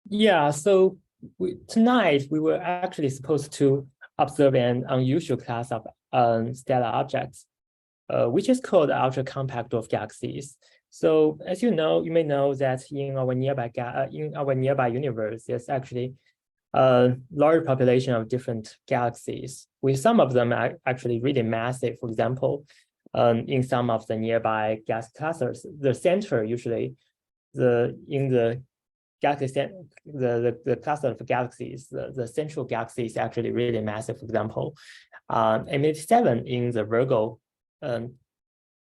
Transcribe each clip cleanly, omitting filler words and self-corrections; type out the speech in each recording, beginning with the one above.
Yeah, so tonight we were actually supposed to observe an unusual class of stellar objects, which is called ultra-compact dwarf galaxies. So as you know, you may know that in our nearby universe, there's actually a large population of different galaxies, with some of them are actually really massive. For example, in some of the nearby galaxy clusters, the center usually in the galaxy, the cluster of galaxies, the central galaxy is actually really massive. For example, M87 in the Virgo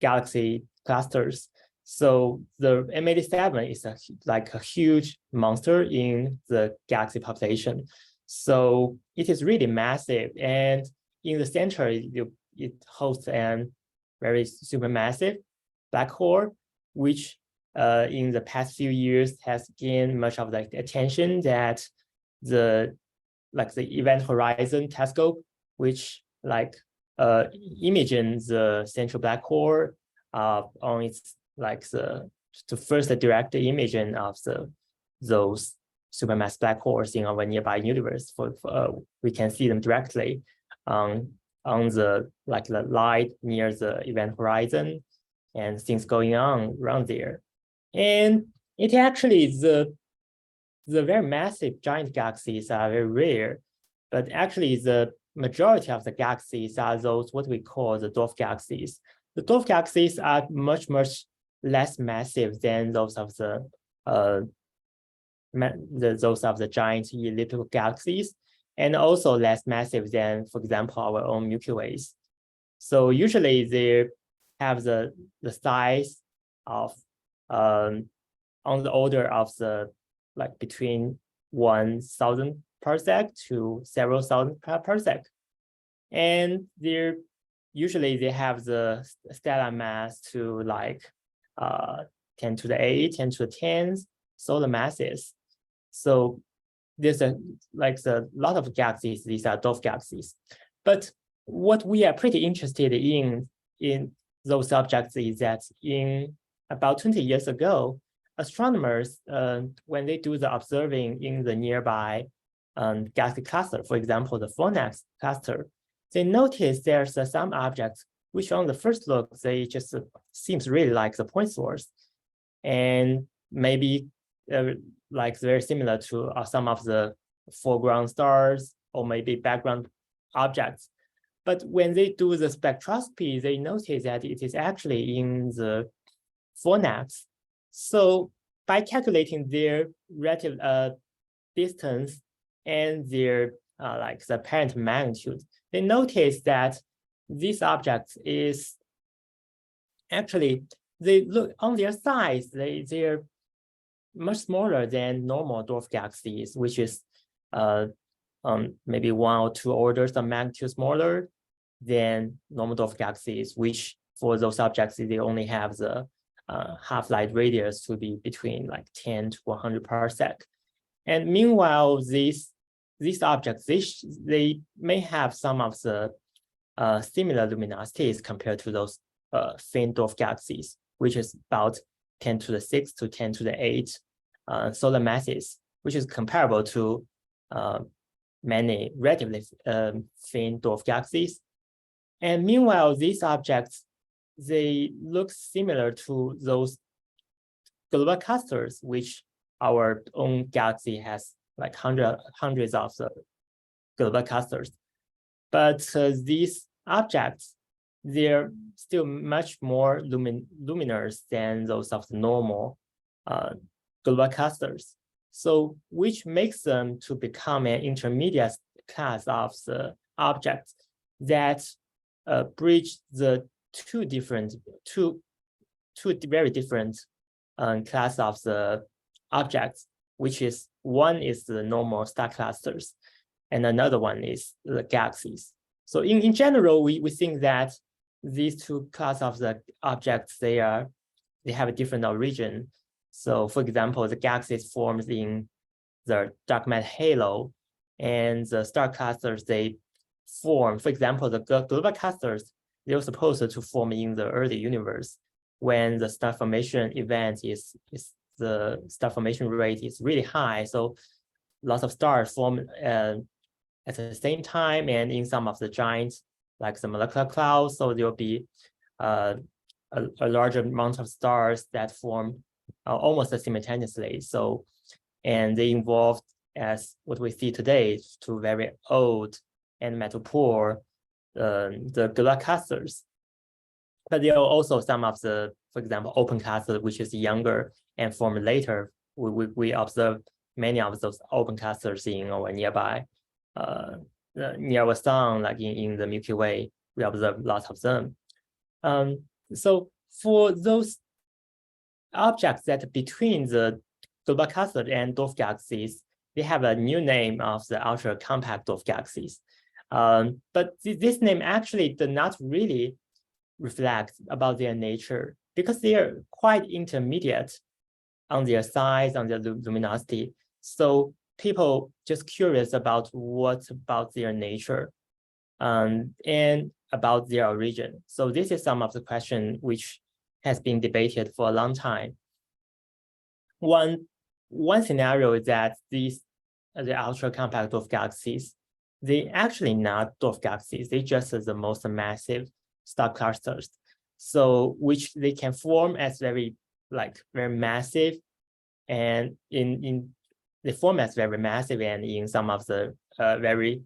galaxy clusters. So the M87 is like a huge monster in the galaxy population. So it is really massive, and in the center, it hosts an very supermassive black hole, which in the past few years has gained much of the attention that the Event Horizon telescope, which imaging the central black hole on its the first direct imaging of those supermassive black holes in our nearby universe. We can see them directly on the light near the event horizon and things going on around there. And it actually the very massive giant galaxies are very rare, but actually the majority of the galaxies are those what we call the dwarf galaxies. The dwarf galaxies are much less massive than those of the giant elliptical galaxies, and also less massive than, for example, our own Milky Ways. So usually they have the size of on the order of between 1,000 parsec to several thousand parsec, and usually they have the stellar mass to 10 to the 8, 10 to the 10 solar masses. So there's a lot of galaxies. These are dwarf galaxies. But what we are pretty interested in those objects is that in about 20 years ago, astronomers, when they do the observing in the nearby galaxy cluster, for example, the Fornax cluster, they notice there's some objects which on the first look, they just seems really like the point source, and maybe very similar to some of the foreground stars or maybe background objects. But when they do the spectroscopy, they notice that it is actually in the Fornax. So by calculating their relative distance and their the apparent magnitude, they notice that these objects is actually, they look on their size, they're much smaller than normal dwarf galaxies, which is maybe 1 or 2 orders of magnitude smaller than normal dwarf galaxies, which for those objects, they only have the half-light radius to be between 10 to 100 parsec. And meanwhile, these objects, they may have some of the similar luminosities compared to those faint dwarf galaxies, which is about 10 to the 6 to 10 to the 8 solar masses, which is comparable to many relatively faint dwarf galaxies. And meanwhile, these objects, they look similar to those global clusters, which our own galaxy has hundreds of the global clusters. But these objects, they're still much more luminous than those of the normal global clusters. So which makes them to become an intermediate class of the objects that bridge the two very different class of the objects, which is one is the normal star clusters, and another one is the galaxies. So in general, we think that these two classes of the objects, they have a different origin. So for example, the galaxies forms in the dark matter halo, and the star clusters, they form, for example, the global clusters, they were supposed to form in the early universe when the star formation event is the star formation rate is really high. So lots of stars form at the same time, and in some of the giants, like the molecular clouds, so there'll be a larger amount of stars that form almost simultaneously. So, and they involved, as what we see today, to very old and metal poor, the Galaxies. But there are also some of the, for example, open cluster, which is younger and formed later. We observe many of those open clusters in our nearby, near our sun, like in the Milky Way. We observe lots of them. So for those objects that between the global cluster and dwarf galaxies, they have a new name of the ultra compact dwarf galaxies. But this name actually does not really reflect about their nature, because they are quite intermediate on their size, on their luminosity. So people just curious about what about their nature and about their origin. So this is some of the question which has been debated for a long time. One scenario is that the ultra compact dwarf galaxies, they actually not dwarf galaxies, they just the most massive star clusters. So which they can form as very massive, and they form as very massive, and in some of the very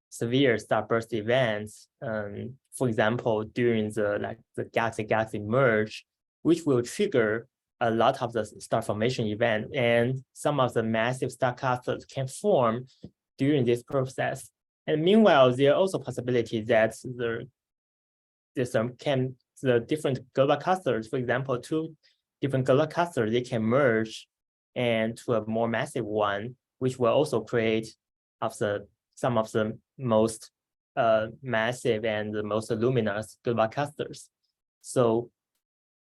severe starburst events, for example, during the galaxy merge, which will trigger a lot of the star formation event, and some of the massive star clusters can form during this process. And meanwhile, there are also possibilities that the different global clusters, for example, two different global clusters, they can merge and to a more massive one, which will also create some of the most massive and the most luminous global clusters. So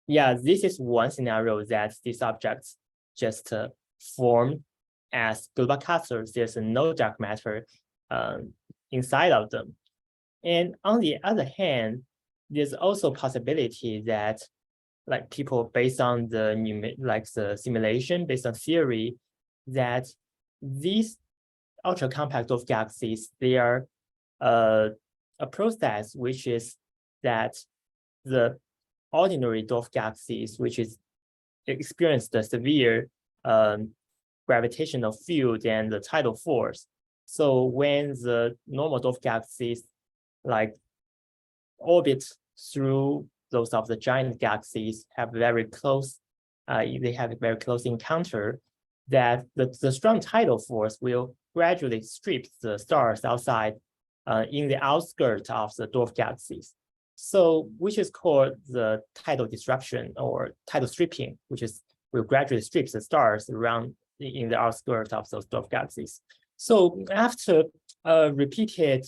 yeah, this is one scenario that these objects just form as global clusters. There's no dark matter inside of them. And on the other hand, there's also possibility that people based on the simulation, based on theory, that these ultra compact dwarf galaxies, they are a process which is that the ordinary dwarf galaxies, which is experience the severe gravitational field and the tidal force. So when the normal dwarf galaxies orbit through those of the giant galaxies, have very close, they have a very close encounter, that the strong tidal force will gradually strip the stars outside in the outskirts of the dwarf galaxies. So which is called the tidal disruption or tidal stripping, which is will gradually strip the stars around in the outskirts of those dwarf galaxies. So after a repeated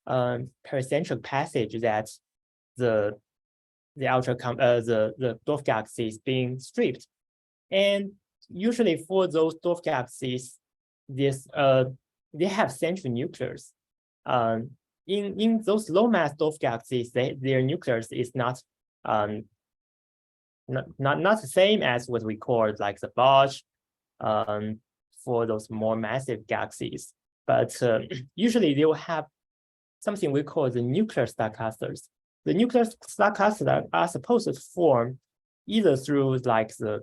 pericentric passage that the dwarf galaxies being stripped, and usually for those dwarf galaxies, they have central nucleus. In those low mass dwarf galaxies, their nucleus is not the same as what we call the bulge for those more massive galaxies. But usually they will have something we call the nuclear star clusters. The nuclear star clusters are supposed to form either through the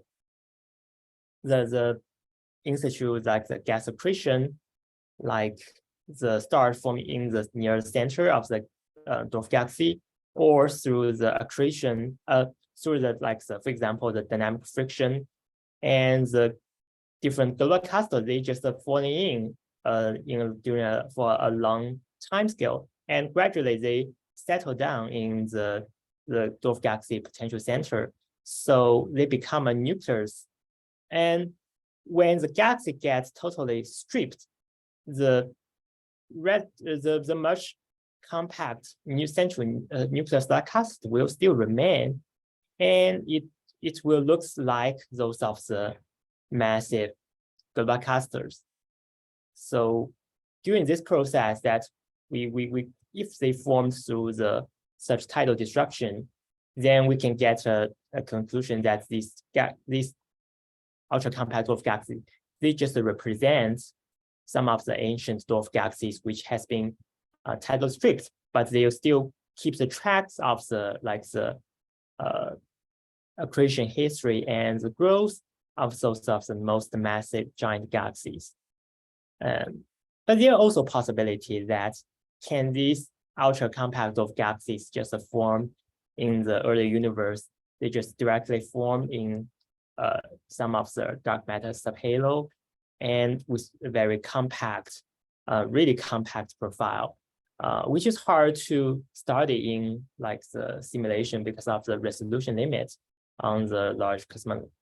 institute, the gas accretion, the stars forming in the near center of the dwarf galaxy, or through the accretion, through for example, the dynamic friction, and the different global clusters, they just falling for a long time scale, and gradually they settle down in the dwarf galaxy potential center. So they become a nucleus. And when the galaxy gets totally stripped, the much compact central nuclear star cluster will still remain, and it will look like those of the massive global clusters. So during this process, that we if they form through such tidal disruption, then we can get a conclusion that these ultra-compact dwarf galaxies. They just represent some of the ancient dwarf galaxies which has been tidal stripped, but they still keep the tracks of the accretion history and the growth of those of the most massive giant galaxies. But there are also possibilities that can these ultra-compact dwarf galaxies just form in the early universe? They just directly form in some of the dark matter subhalo, and with a very compact, really compact profile, which is hard to study in like the simulation because of the resolution limit on the large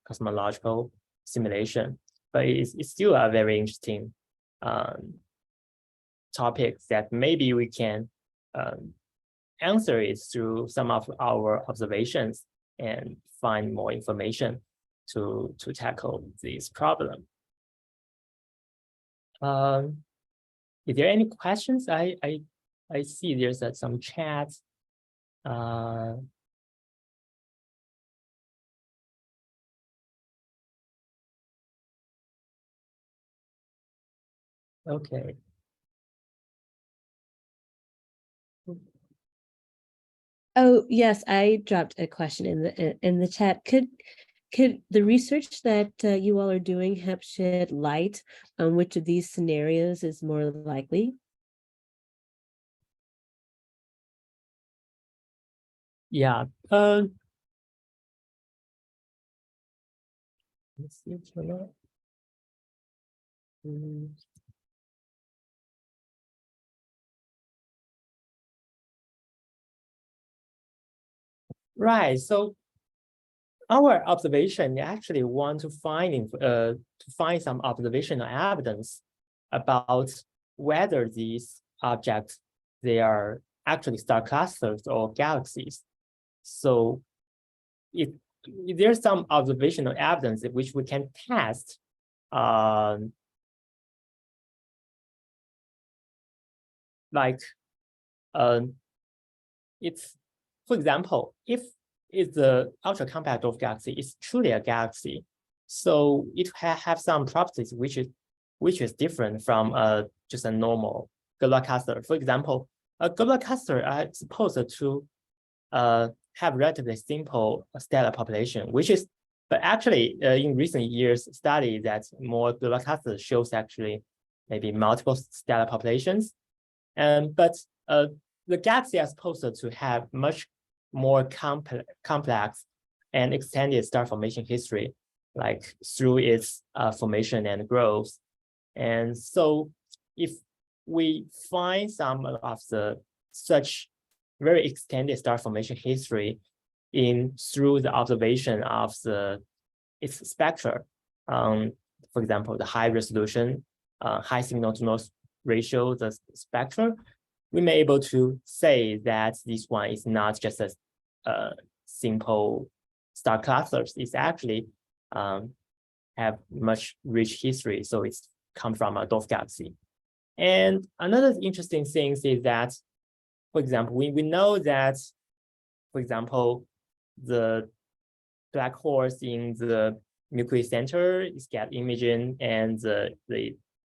cosmological simulation. But it's still a very interesting topic that maybe we can answer it through some of our observations and find more information to tackle this problem. Is there any questions? I see there's some chat. Okay. Oh, yes, I dropped a question in the chat. Could the research that you all are doing help shed light on which of these scenarios is more likely? Yeah. Let's see. Right. So our observation actually want to find some observational evidence about whether these objects they are actually star clusters or galaxies. So if there's some observational evidence which we can test, it's, for example, if it's the ultra-compact dwarf galaxy is truly a galaxy, so it have some properties which is different from just a normal globular cluster. For example, a globular cluster are supposed to have relatively simple stellar population, but actually in recent years study that more globular clusters shows actually maybe multiple stellar populations, but the galaxy are supposed to have much more complex and extended star formation history, like through its formation and growth. And so if we find some of such very extended star formation history through the observation of its spectra, for example, the high resolution, high signal to noise ratio, the spectra, we may be able to say that this one is not just a simple star clusters. It's actually have much rich history. So it's come from a dwarf galaxy. And another interesting thing is that, for example, we know that, for example, the black holes in the Milky Way center is get imaging, and they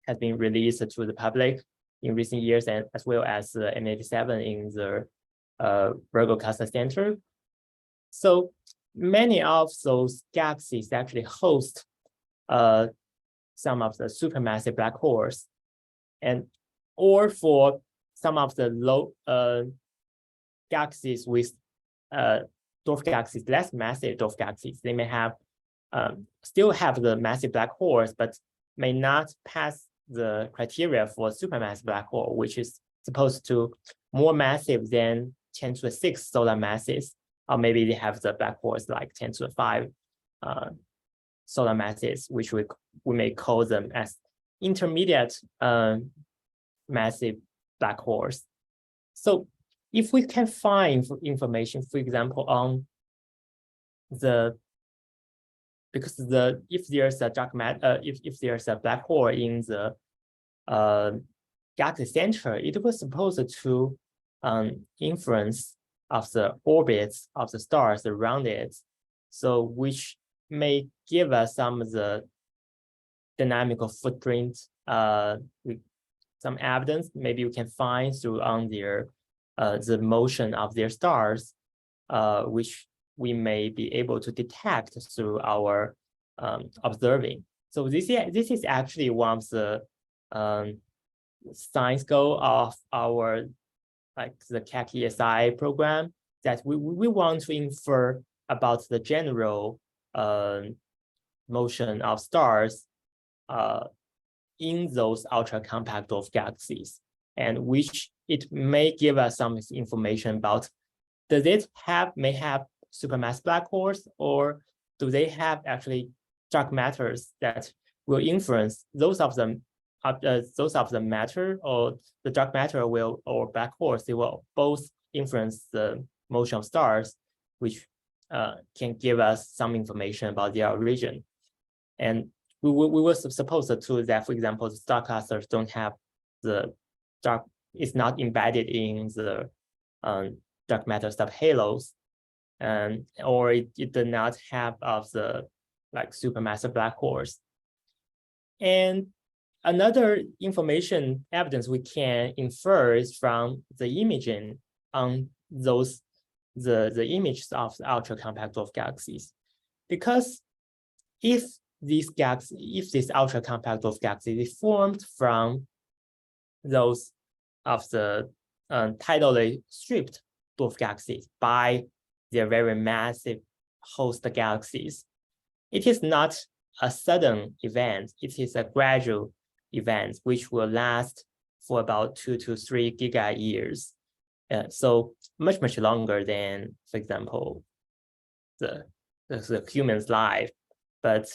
has been released to the public in recent years, and as well as M87 in the Virgo cluster center. So many of those galaxies actually host some of the supermassive black holes, or for some of the low galaxies with dwarf galaxies, less massive dwarf galaxies, they may have still have the massive black holes, but may not pass the criteria for supermassive black hole, which is supposed to more massive than 10 to the 6 solar masses, or maybe they have the black holes like 10 to the 5 solar masses, which we may call them as intermediate massive black holes. So if we can find information, for example, on if there's a dark matter, if there's a black hole in the galaxy center, it was supposed to influence of the orbits of the stars around it, so which may give us some of the dynamical footprint, some evidence maybe we can find through on their the motion of their stars, which we may be able to detect through our observing. So this is actually one of the science goal of our the Keck ESI program, that we want to infer about the general motion of stars in those ultra compact dwarf galaxies, and which it may give us some information about, does it may have supermassive black holes, or do they have actually dark matters that will influence those of the matter, or the dark matter or black holes, they will both influence the motion of stars, which can give us some information about their origin. And we were supposed to that, for example, the star clusters don't have the dark, it's not embedded in the dark matter subhalos, or it did not have of the supermassive black holes. And another information evidence we can infer is from the imaging on those the images of the ultra compact dwarf galaxies, because if this ultra compact dwarf galaxy is formed from those of the tidally stripped dwarf galaxies by their very massive host galaxies, it is not a sudden event. It is a gradual event which will last for about 2 to 3 giga years. So much longer than, for example, the human's life. But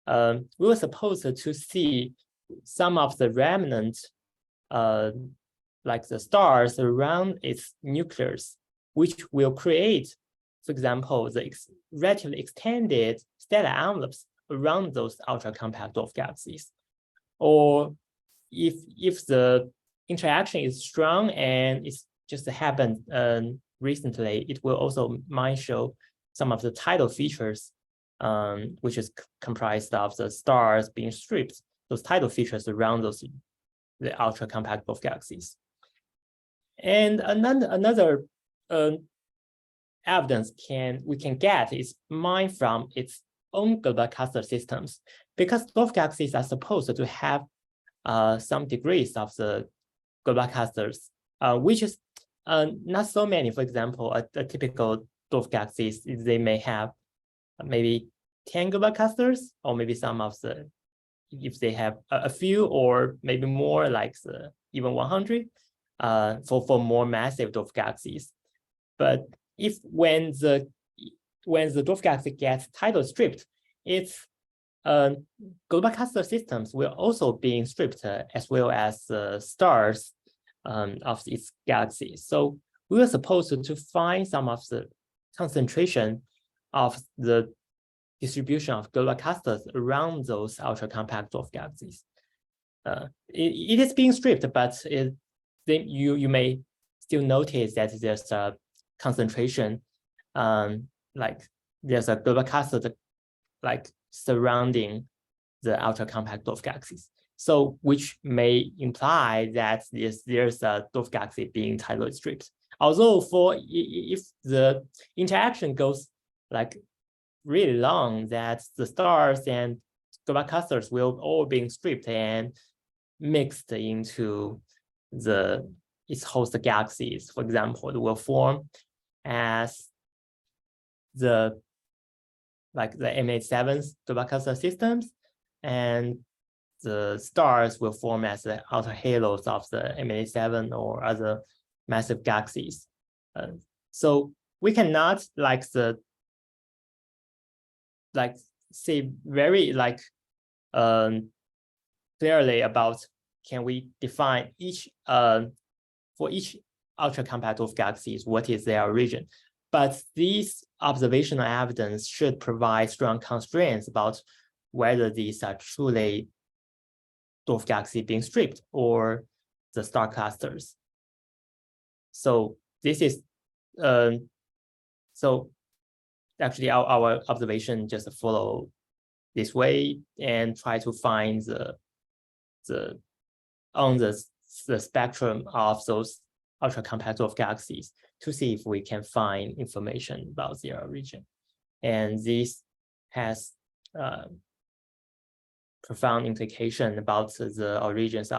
we were supposed to see some of the remnant, like the stars around its nucleus, which will create, for example, the relatively extended stellar envelopes around those ultra compact dwarf galaxies. Or if the interaction is strong and it's just happened recently, it will also might show some of the tidal features, which is comprised of the stars being stripped, those tidal features around the ultra compact dwarf galaxies. And another evidence we can get is mined from its own global cluster systems, because dwarf galaxies are supposed to have some degrees of the global clusters, which is not so many. For example, a typical dwarf galaxies, they may have maybe 10 global clusters, or maybe some of the, if they have a few, or maybe more, like even 100 for more massive dwarf galaxies. But when the dwarf galaxy gets tidal stripped, its global cluster systems will also be stripped, as well as stars of its galaxies. So we were supposed to find some of the concentration of the distribution of global clusters around those ultra compact dwarf galaxies. It is being stripped, but then you may still notice that there's a concentration, like there's a global cluster surrounding the ultra compact dwarf galaxies. So which may imply that there's a dwarf galaxy being tidally stripped. Although if the interaction goes really long, that the stars and global clusters will all be stripped and mixed into its host galaxies. For example, it will form as the M87 global cluster systems, and the stars will form as the outer halos of the M87 or other massive galaxies. So we cannot say very clearly about, can we define each for each ultra compact dwarf galaxies what is their origin. But these observational evidence should provide strong constraints about whether these are truly dwarf galaxy being stripped or the star clusters. So this is so actually our observation just follow this way and try to find the spectrum of those ultra compact dwarf galaxies to see if we can find information about their origin. And this has profound implication about the origins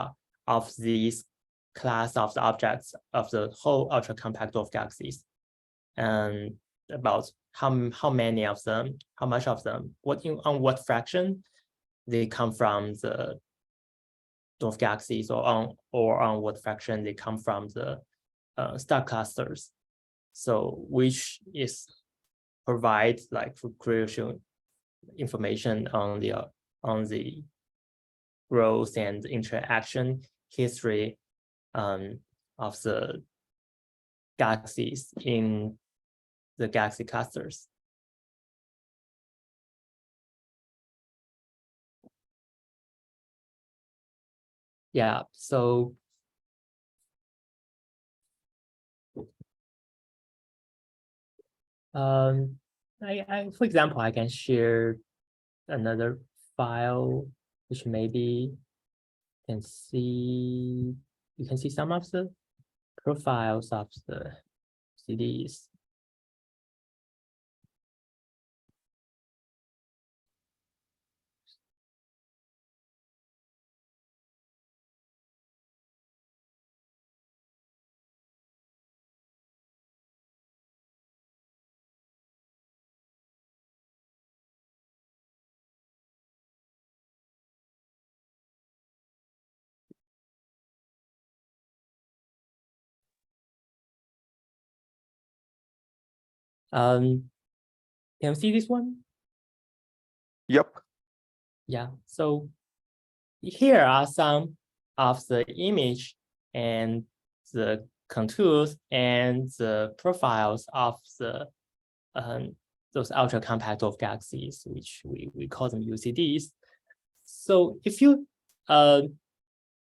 of these class of the objects of the whole ultra compact dwarf galaxies, and about how many of them, how much of them, on what fraction they come from the dwarf galaxies, or on what fraction they come from the star clusters. So which is provide like crucial information on the growth and interaction history of the galaxies in the galaxy clusters. Yeah, so for example, I can share another file which maybe you can see some of the profiles of the CDs. Can you see this one? Yep. Yeah, so here are some of the image and the contours and the profiles of the those ultra compact dwarf galaxies, which we call them UCDs. So if you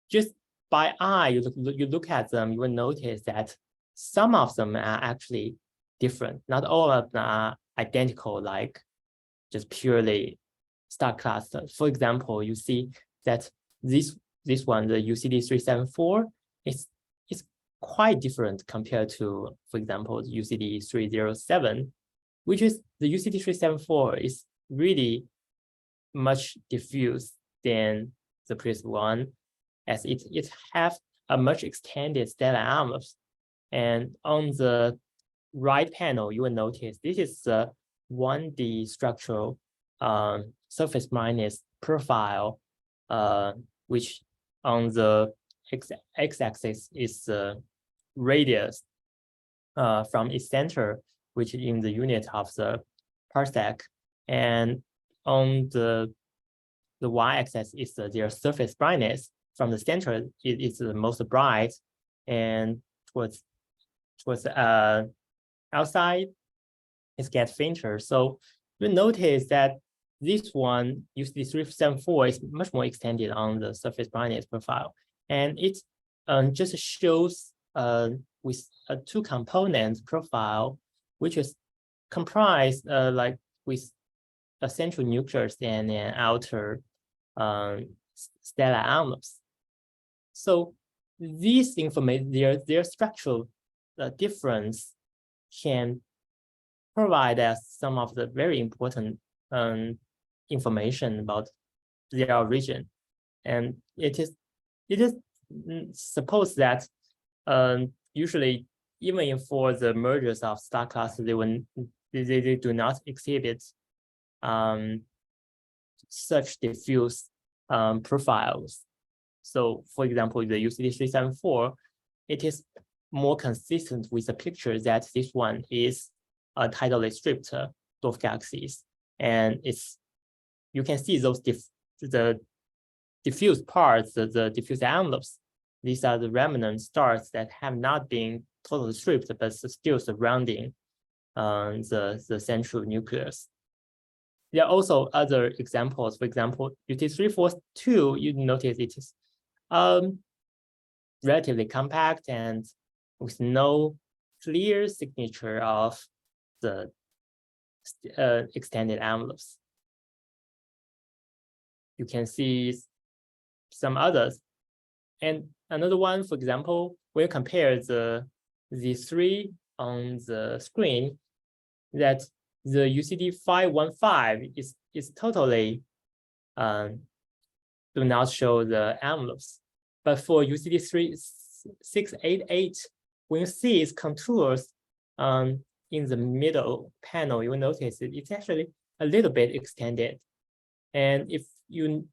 just by eye you look at them, you will notice that some of them are actually different. Not all of them are identical, like just purely star clusters. For example, you see that this one, the UCD 374, is quite different compared to, for example, the UCD 307, which is the UCD 374 is really much diffuse than the previous one, as it has a much extended stellar envelopes. And on the right panel, you will notice this is the 1D structural surface brightness profile, which on the x-axis is the radius from its center, which is in the unit of the parsec, and on the y-axis is their surface brightness. From the center, it is the most bright, and towards outside, it gets fainter. So you notice that this one, UCD 374, is much more extended on the surface brightness profile, and it just shows with a two-component profile, which is comprised like with a central nucleus and an outer stellar envelopes. So these information, their structural difference can provide us some of the very important information about their origin, and it is supposed that usually even for the mergers of star clusters, they do not exhibit such diffuse profiles. So, for example, the UCD 374, it is more consistent with the picture that this one is a tidally stripped dwarf galaxies, and you can see those the diffuse parts, the diffuse envelopes. These are the remnant stars that have not been totally stripped, but still surrounding the central nucleus. There are also other examples. For example, UT 342, you notice it is relatively compact and with no clear signature of the extended envelopes. you can see some others. And another one, for example, when you compare these three on the screen, that the UCD 515 is totally do not show the envelopes. But for UCD 688, when you see its contours in the middle panel, you will notice it's actually a little bit extended. And if you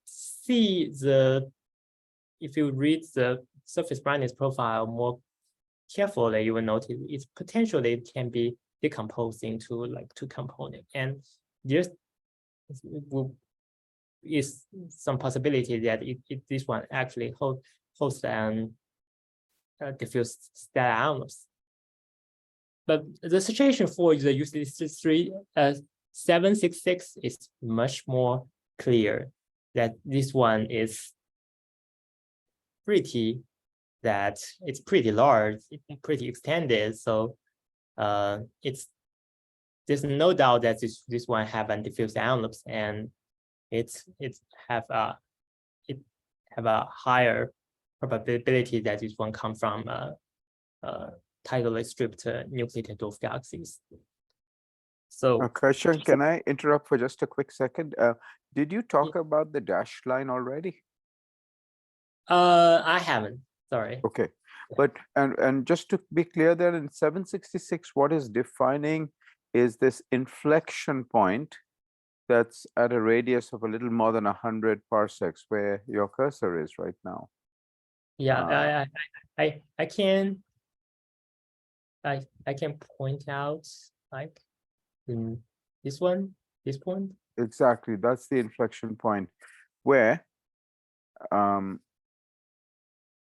read the surface brightness profile more carefully, you will notice it potentially can be decomposed into like two components. And there's is some possibility that this one actually hosts an diffuse stellar envelopes. But the situation for the UCD 766 is much more clear, that this one is pretty large, pretty extended. So there's no doubt that this one have an diffuse envelopes, and it have a higher probability that this one come from tidally stripped nucleated dwarf galaxies. So, Kaixiang, can I interrupt for just a quick second? Did you talk about the dashed line already? I haven't. Sorry. Okay, but and just to be clear, there in 766, what is defining is this inflection point that's at a radius of a little more than 100 parsecs, where your cursor is right now. Yeah, I can point out like in this point. Exactly, that's the inflection point where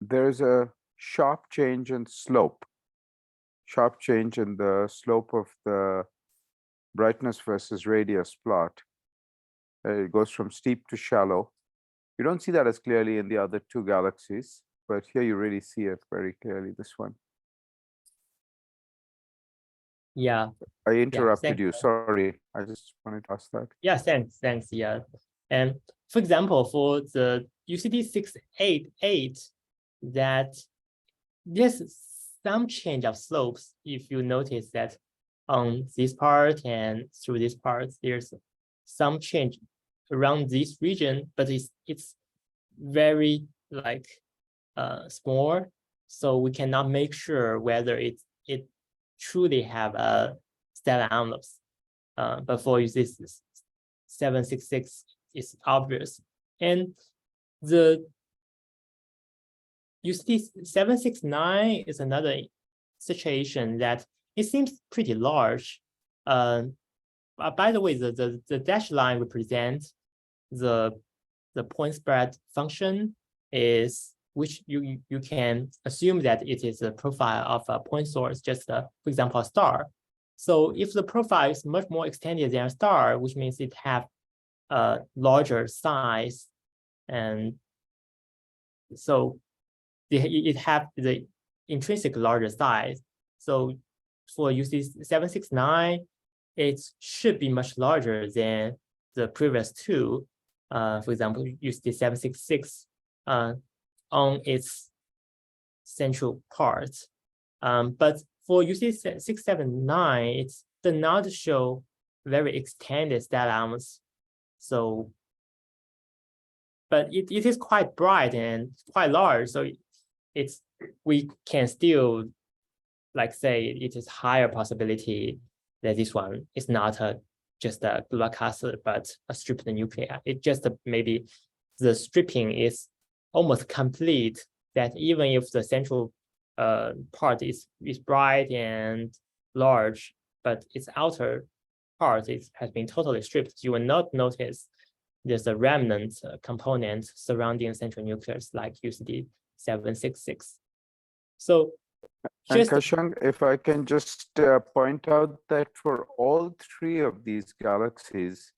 there's a sharp change in slope, sharp change in the slope of the brightness versus radius plot. It goes from steep to shallow. You don't see that as clearly in the other two galaxies, but here you really see it very clearly, this one. Yeah. I interrupted Yeah, you, sorry. I just wanted to ask that. Yeah, thanks. Yeah. And for example, for the UCD 688, that there's some change of slopes. If you notice that on this part and through this part, there's some change around this region, but it's very like small, so we cannot make sure whether it truly have a stellar envelopes. But for this 766 is obvious, and the UCD 769 is another situation that it seems pretty large. By the way, the dashed line represents the point spread function, is which you can assume that it is a profile of a point source, just for example, a star. So if the profile is much more extended than a star, which means it have a larger size, and so it have the intrinsic larger size. So for UC 769, it should be much larger than the previous two. For example, UC 766 on its central part. But for UC 679, it does not show very extended stellar envelopes. So, but it is quite bright and quite large. So we can still like say it is higher possibility that this one is not just a GuhaThakurta, but a stripped nuclei. It just maybe the stripping is almost complete, that even if the central part is bright and large, but its outer part has been totally stripped, you will not notice there's a remnant component surrounding central nucleus like UCD 766. So and Kaixiang, if I can just point out that for all three of these galaxies,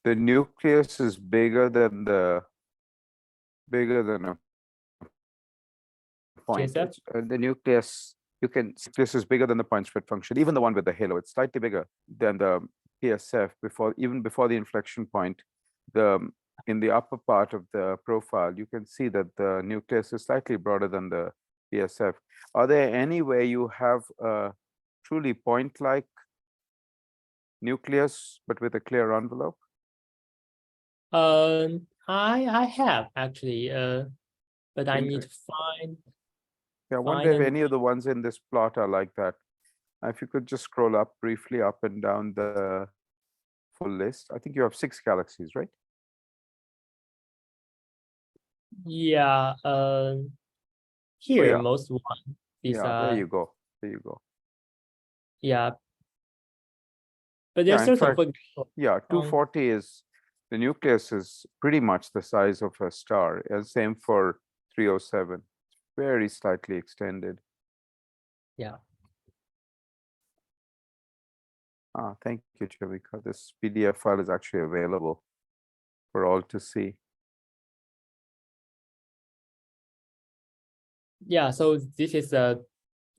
the nucleus is bigger than a point. The nucleus, this is bigger than the point spread function, even the one with the halo. It's slightly bigger than the PSF even before the inflection point. The in the upper part of the profile, you can see that the nucleus is slightly broader than the PSF. Are there any way you have a truly point-like nucleus, but with a clear envelope? I have actually, but I need to find. Yeah, I wonder if them. any of the ones in this plot are like that. If you could just scroll up briefly up and down the full list. I think you have 6 galaxies, right? Yeah, here yeah. most one. These Yeah, there you go. There you go. Yeah, but Yeah, there's in certain. fact, yeah, 240 is the nucleus is pretty much the size of a star, and same for 307. Very slightly extended. Yeah. Thank you, Chavika. This PDF file is actually available for all to see. Yeah, so this is a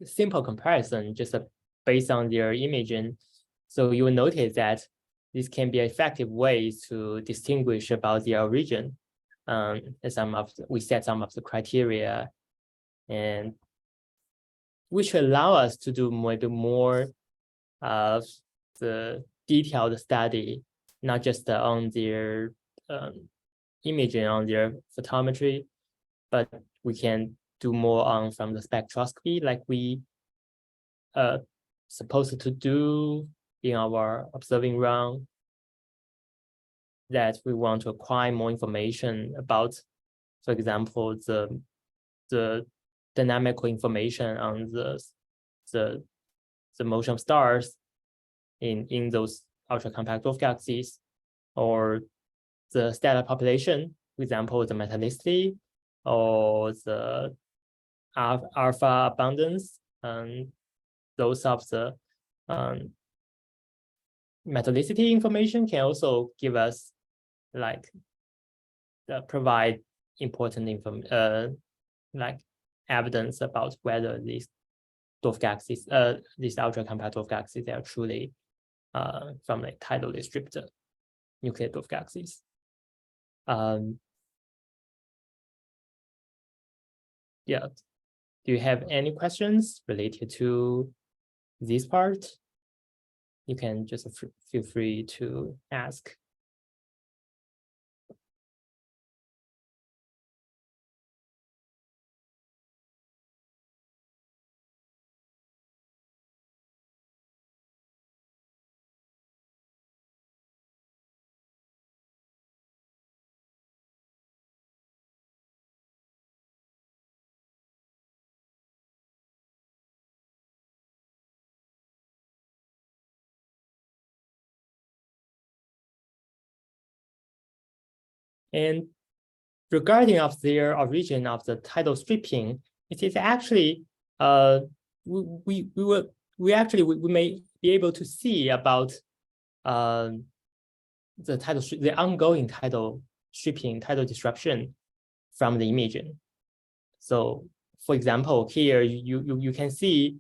simple comparison, just based on their imaging. So you will notice that this can be effective ways to distinguish about their origin. And we set some of the criteria, and which allow us to do maybe more of the detailed study, not just on their imaging, on their photometry, but we can do more on from the spectroscopy, like we supposed to do in our observing run, that we want to acquire more information about, for example, the dynamical information on the motion of stars in those ultra compact dwarf galaxies, or the stellar population, for example, the metallicity or the alpha abundance, and those of the metallicity information can also give us provide important evidence about whether these dwarf galaxies, these ultra compact dwarf galaxies, are truly from a tidally stripped nuclear dwarf galaxies. Yeah. Do you have any questions related to this part? You can just feel free to ask. And regarding of their origin of the tidal stripping, it is actually we may be able to see about the ongoing tidal stripping, tidal disruption from the imaging. So, for example, here you can see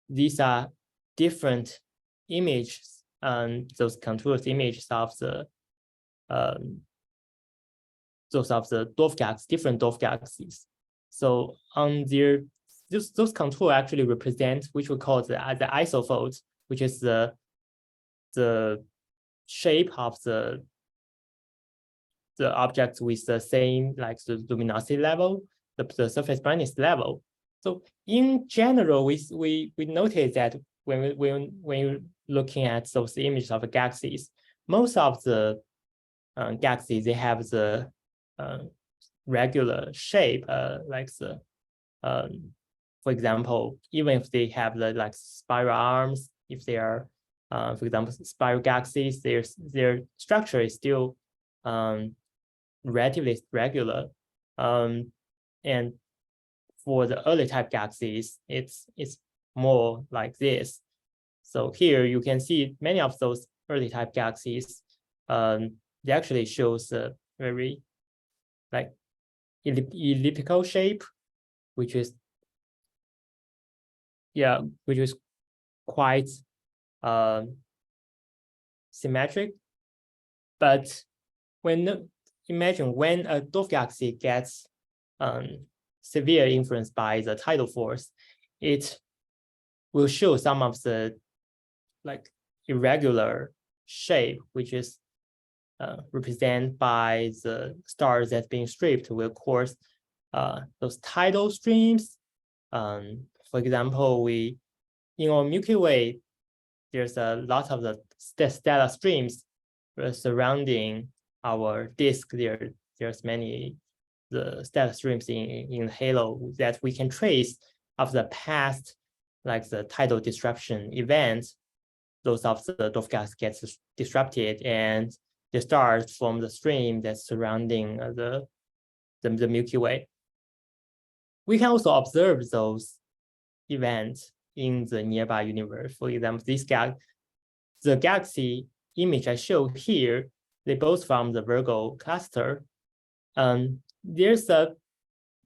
these are different images, those continuous images of the those of the dwarf galaxies, different dwarf galaxies. So on those contours actually represent, which we call the isofolds, which is the shape of the objects with the same, like the luminosity level, the surface brightness level. So in general, we notice that when you're looking at those images of the galaxies, most of the galaxies, they have the regular shape, like the for example, even if they have the spiral arms, if they are for example spiral galaxies, their structure is still relatively regular, and for the early type galaxies, it's more like this. So here you can see many of those early type galaxies, they actually shows a very elliptical shape, which is quite symmetric. But when imagine when a dwarf galaxy gets severe influence by the tidal force, it will show some of the like irregular shape, which is represented by the stars that's being stripped, will cause those tidal streams. For example, in our Milky Way, there's a lot of the stellar streams surrounding our disk. There's many the stellar streams in halo that we can trace of the past, like the tidal disruption events. Those of the dwarf gas gets disrupted, and the stars from the stream that's surrounding the Milky Way. We can also observe those events in the nearby universe. For example, the galaxy image I show here, they both from the Virgo cluster. There's a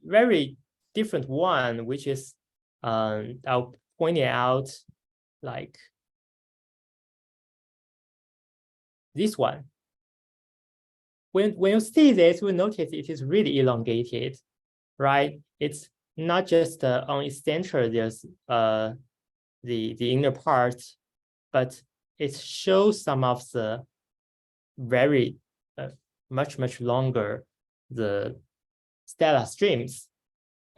very different one, which is I'll point it out, like this one. When you see this, you notice it is really elongated, right? It's not just on its center, there's the inner part, but it shows some of the very much longer the stellar streams,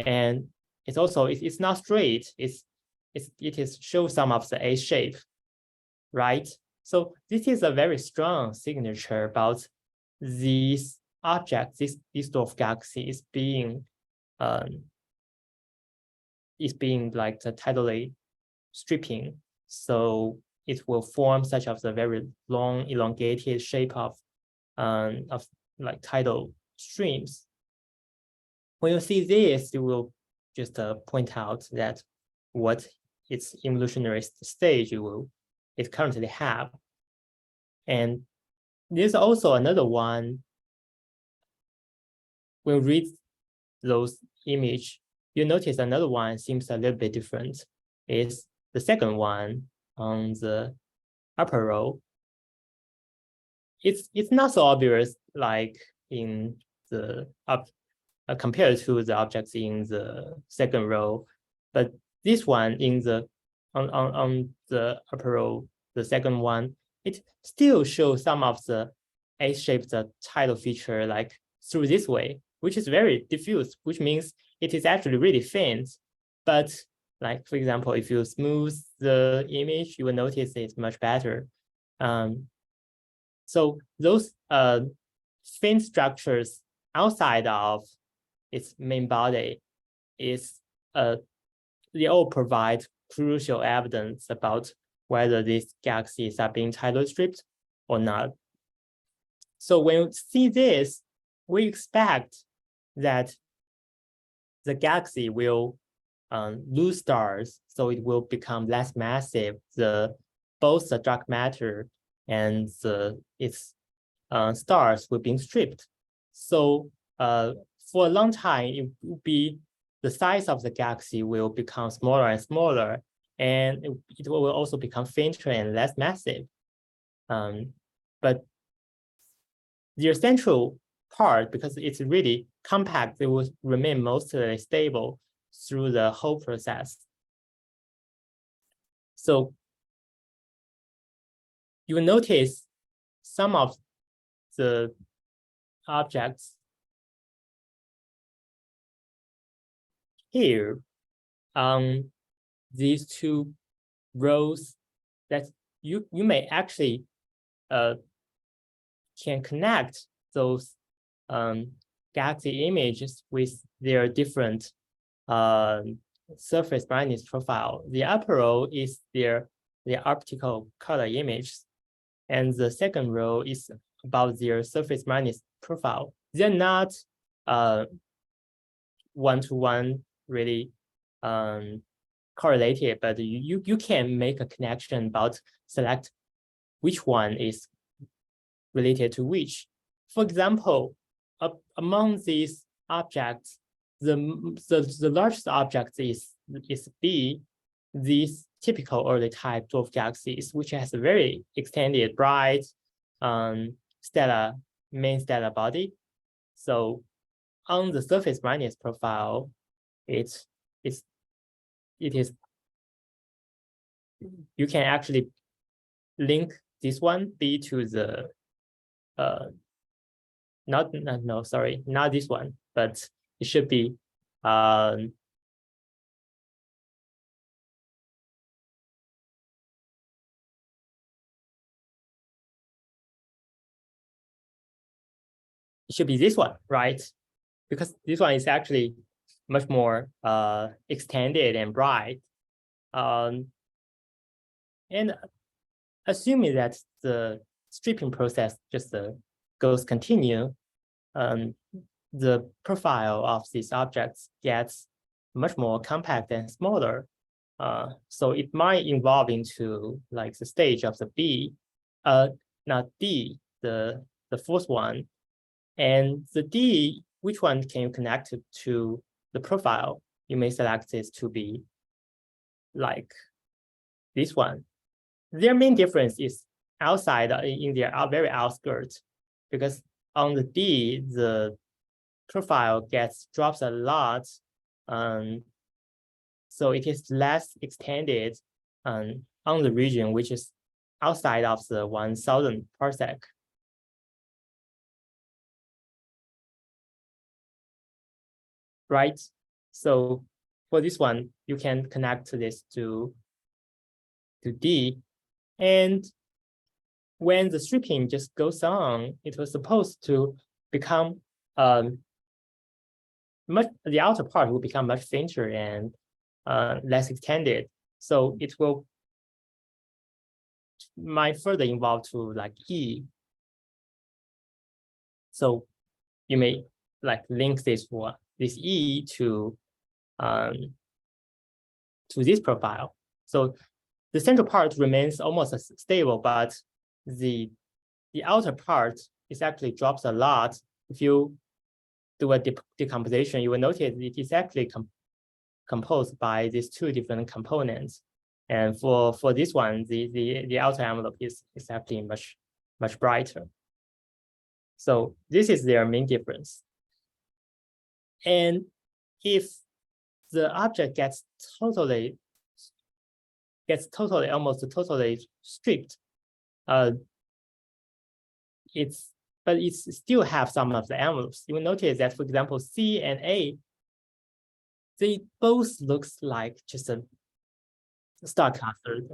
and it's also it's not straight. It shows some of the A shape, right? So this is a very strong signature about these objects, these dwarf galaxies being like the tidally stripping. So it will form such of the very long elongated shape of like tidal streams. When you see this, you will just point out that what its evolutionary stage it currently have. And there's also another one. When you read those image, you notice another one seems a little bit different. It's the second one on the upper row. It's not so obvious like in the compared to the objects in the second row, but this one on the upper row, the second one, it still shows some of the A-shaped tidal feature like through this way, which is very diffuse, which means it is actually really faint. But like, for example, if you smooth the image, you will notice it's much better. So those faint structures outside of its main body they all provide crucial evidence about whether these galaxies are being tidal stripped or not. So when you see this, we expect that the galaxy will lose stars, so it will become less massive. Both the dark matter and its stars will be stripped. So for a long time, it will be the size of the galaxy will become smaller and smaller, and it will also become fainter and less massive. But the central part, because it's really compact, it will remain mostly stable through the whole process. So you will notice some of the objects here on these two rows that you may actually can connect those galaxy images with their different surface brightness profile. The upper row is their optical color image, and the second row is about their surface brightness profile. They're not one-to-one really correlated, but you can make a connection about select which one is related to which. For example, among these objects, the largest object is B, these typical early type dwarf galaxies, which has a very extended bright main stellar body. So on the surface brightness profile, it is you can actually link this one B to the not this one, but it should be it should be this one, right? Because this one is actually much more extended and bright. And assuming that the stripping process just goes continue, the profile of these objects gets much more compact and smaller. So it might evolve into like the stage of the B, not D, the fourth one. And the D, which one can you connect to the profile? You may select this to be like this one. Their main difference is outside in their very outskirts, because on the D, the profile drops a lot. So it is less extended on the region, which is outside of the 1000 parsec. Right? So for this one, you can connect this to D. And when the stripping just goes on, it was supposed to become the outer part will become much fainter and less extended. So it might further evolve to like E. So you may like link this E to this profile. So the central part remains almost stable, but the outer part is actually drops a lot. If you do a decomposition, you will notice it is actually composed by these two different components. And for this one, the outer envelope is actually much brighter. So this is their main difference. And if the object gets almost totally stripped, it still have some of the envelopes. You will notice that, for example, C and A, they both looks like just a star cluster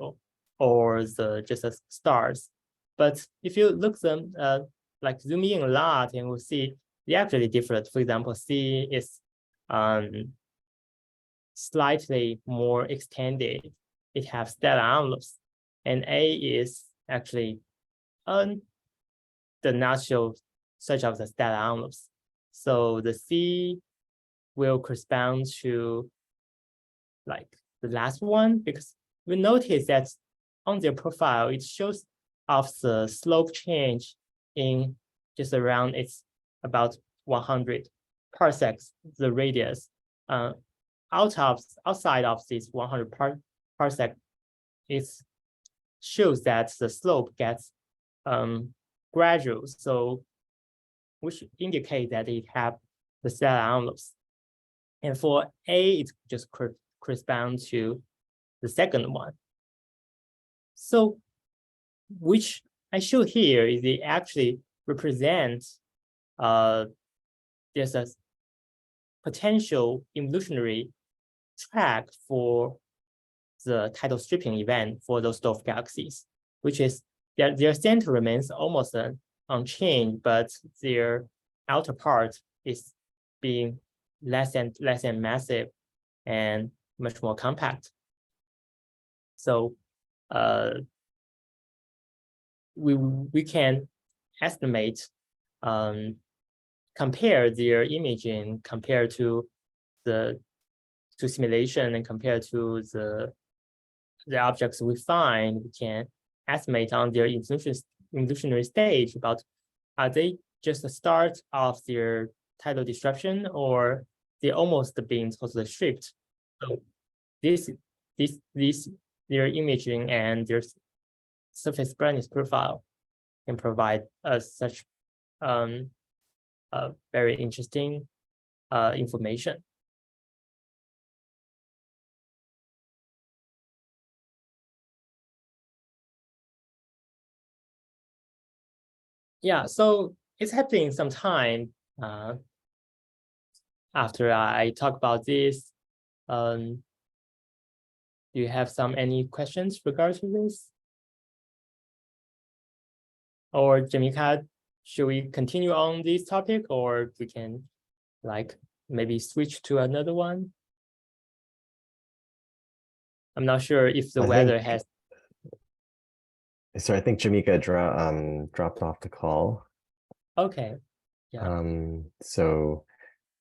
or just a stars. But if you look them like zoom in a lot, and we'll see they're actually different. For example, C is slightly more extended. It has stellar envelopes, and A is actually the natural such of the stellar envelopes. So the C will correspond to like the last one, because we notice that on their profile, it shows of the slope change in just around, it's about 100 parsecs, the radius. Outside of this 100 parsec, it shows that the slope gets gradual, so which indicate that it have the stellar envelopes. And for A, it just corresponds to the second one. So which I show here is they actually represent there's a potential evolutionary track for the tidal stripping event for those dwarf galaxies, which is their center remains almost unchanged, but their outer part is being less and massive and much more compact. So we can estimate, compare their imaging compared to simulation and compared to the objects we find. We can estimate on their evolutionary stage about, are they just the start of their tidal disruption, or they're almost being totally stripped. So their imaging and their surface brightness profile can provide us such very interesting information. Yeah, so it's happening sometime after I talk about this. Do you have any questions regarding this? Or Jamika, should we continue on this topic, or we can like maybe switch to another one? I'm not sure if the weather has. So I think Jamika dropped off the call. Okay. Yeah. So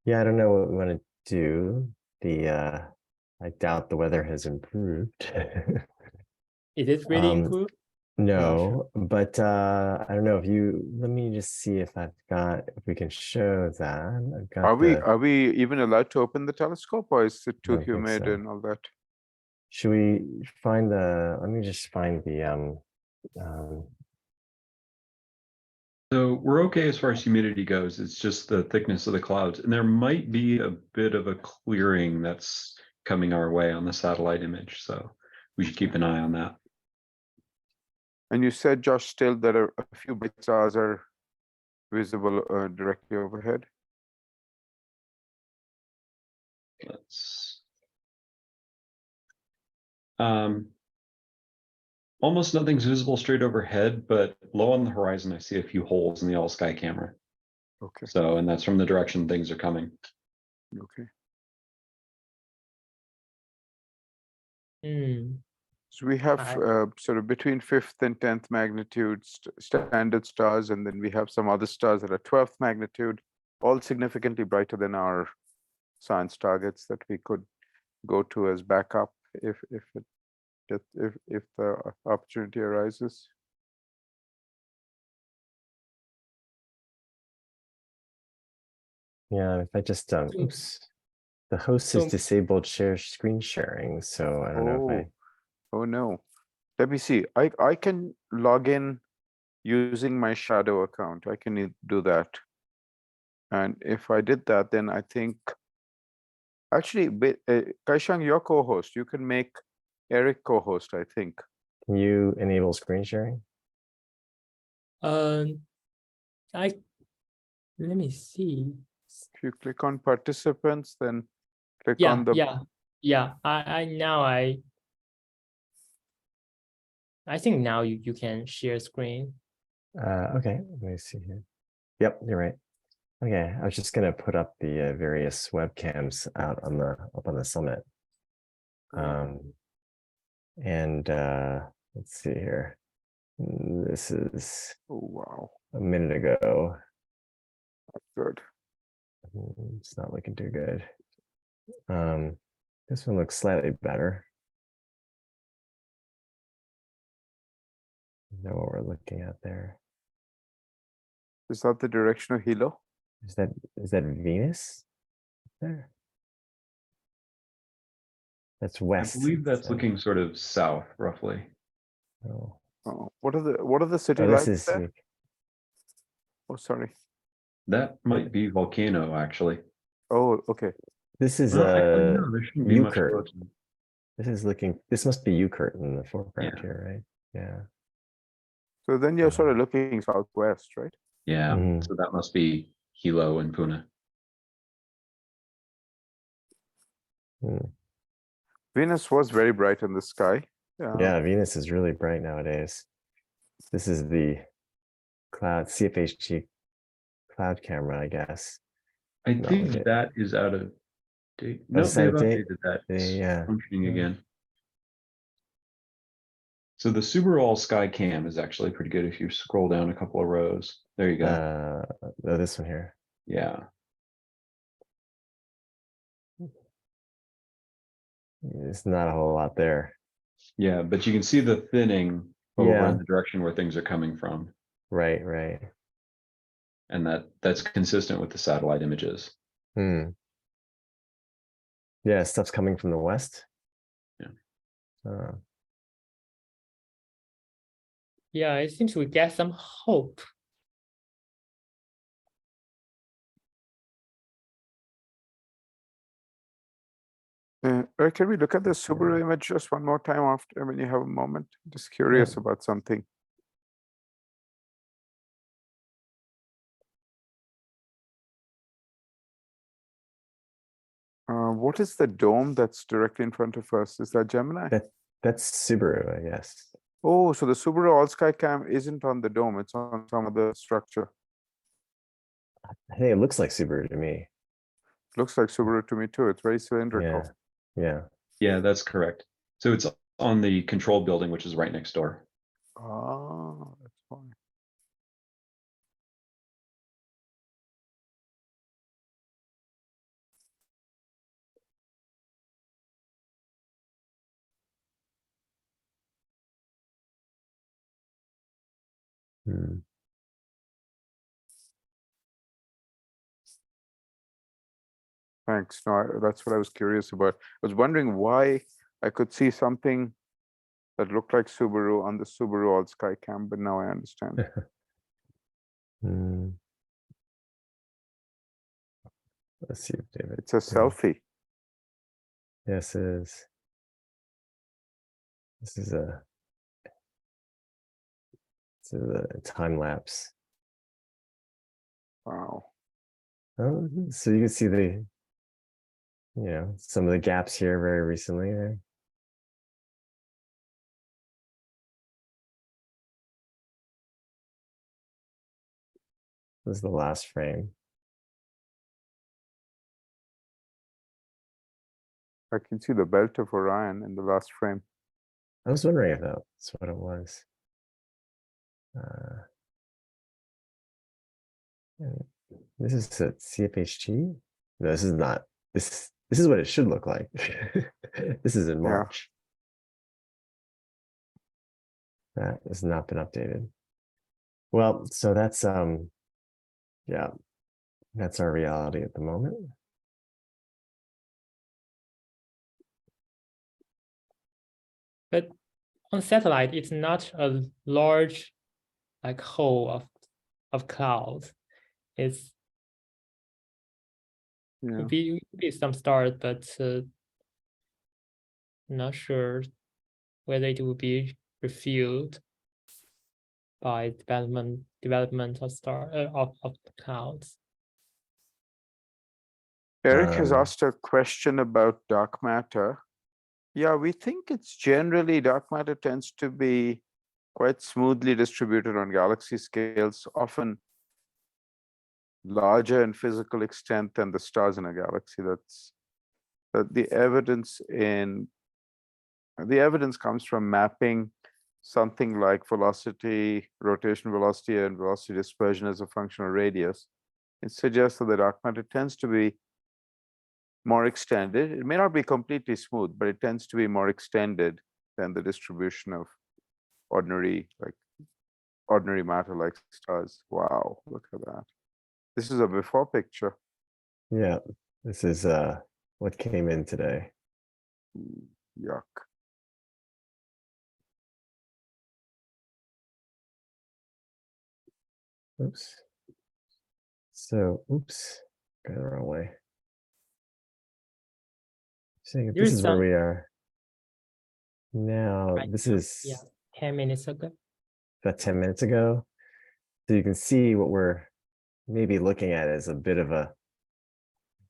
yeah, I don't know what we want to do. I doubt the weather has improved. Is it really improved? No, but I don't know if let me just see if we can show that. I've got Are we even allowed to open the telescope, or is it too humid so. and all that? Should we find let me just find the So we're okay as far as humidity goes. It's just the thickness of the clouds. And there might be a bit of a clearing that's coming our way on the satellite image. So we should keep an eye on that. And you said, Josh, still that a few bright stars are visible directly overhead. Let's almost nothing's visible straight overhead, but low on the horizon, I see a few holes in the all sky camera. Okay. So, and that's from the direction things are coming. Okay. So we have sort of between 5th and 10th magnitude standard stars, and then we have some other stars that are 12th magnitude, all significantly brighter than our science targets that we could go to as backup if the opportunity arises. Yeah, if I just oops, the host has disabled screen sharing, so I don't know if I. Oh no. Let me see. I can log in using my shadow account. I can do that. And if I did that, then I think actually, Kaixiang, your co-host, you can make Eric co-host, I think. Can you enable screen sharing? Let me see. If you click on participants, then click on the I think now you can share screen. Okay, let me see here. Yep, you're right. Okay, I was just gonna put up the various webcams out up on the summit. And let's see here. This is a minute ago. Good. It's not looking too good. This one looks slightly better. I know what we're looking at there. Is that the direction of Hilo? Is that Venus there? That's west. I believe that's looking sort of south, roughly. Oh. What are the city lights there? Oh, sorry. That might be volcano, actually. Oh, okay. This is Ukert. This must be Ukert in the foreground here, right? Yeah. So then you're sort of looking southwest, right? Yeah. So that must be Hilo and Puna. Venus was very bright in the sky. Yeah, Venus is really bright nowadays. This is the CFHG cloud camera, I guess. I think that is out of date. No, they've updated that. It's functioning again. So the Super All Sky Cam is actually pretty good if you scroll down a couple of rows. There you go. This one here. Yeah. There's not a whole lot there. Yeah, but you can see the thinning over in the direction where things are coming from. Right, right. And that's consistent with the satellite images. Yeah, stuff's coming from the west. Yeah. Yeah, it seems we get some hope. Eric, can we look at the Subaru image just one more time after when you have a moment? Just curious about something. What is the dome that's directly in front of us? Is that Gemini? That's Subaru, I guess. Oh, so the Subaru all-sky cam isn't on the dome, it's on some other structure. I think it looks like Subaru to me. Looks like Subaru to me too. It's very cylindrical. Yeah. Yeah, that's correct. So it's on the control building, which is right next door. Oh, that's fine. Hmm. Thanks. No, that's what I was curious about. I was wondering why I could see something that looked like Subaru on the Subaru all-sky cam, but now I understand. Hmm. Let's see, David. It's a selfie. Yes, it is. This is a time lapse. Wow. Oh, so you can see some of the gaps here very recently there. This is the last frame. I can see the belt of Orion in the last frame. I was wondering if that's what it was. This is a CFHT. No, this is not. This is what it should look like. This is in March. That has not been updated. Well, so that's yeah, that's our reality at the moment. But on satellite, it's not a large like hole of clouds. It's could be some stars, but not sure whether it will be refueled by development of star of clouds. Eric has asked a question about dark matter. Yeah, we think it's generally dark matter tends to be quite smoothly distributed on galaxy scales, often larger in physical extent than the stars in a galaxy. That's the evidence comes from mapping something like velocity, rotation velocity, and velocity dispersion as a function of radius. It suggests that the dark matter tends to be more extended. It may not be completely smooth, but it tends to be more extended than the distribution of ordinary matter like stars. Wow, look at that. This is a before picture. Yeah, this is what came in today. Yuck. Oops. So, oops, got it the wrong way. Saying this is where we are now. This is 10 minutes ago. About 10 minutes ago. So you can see what we're maybe looking at as a bit of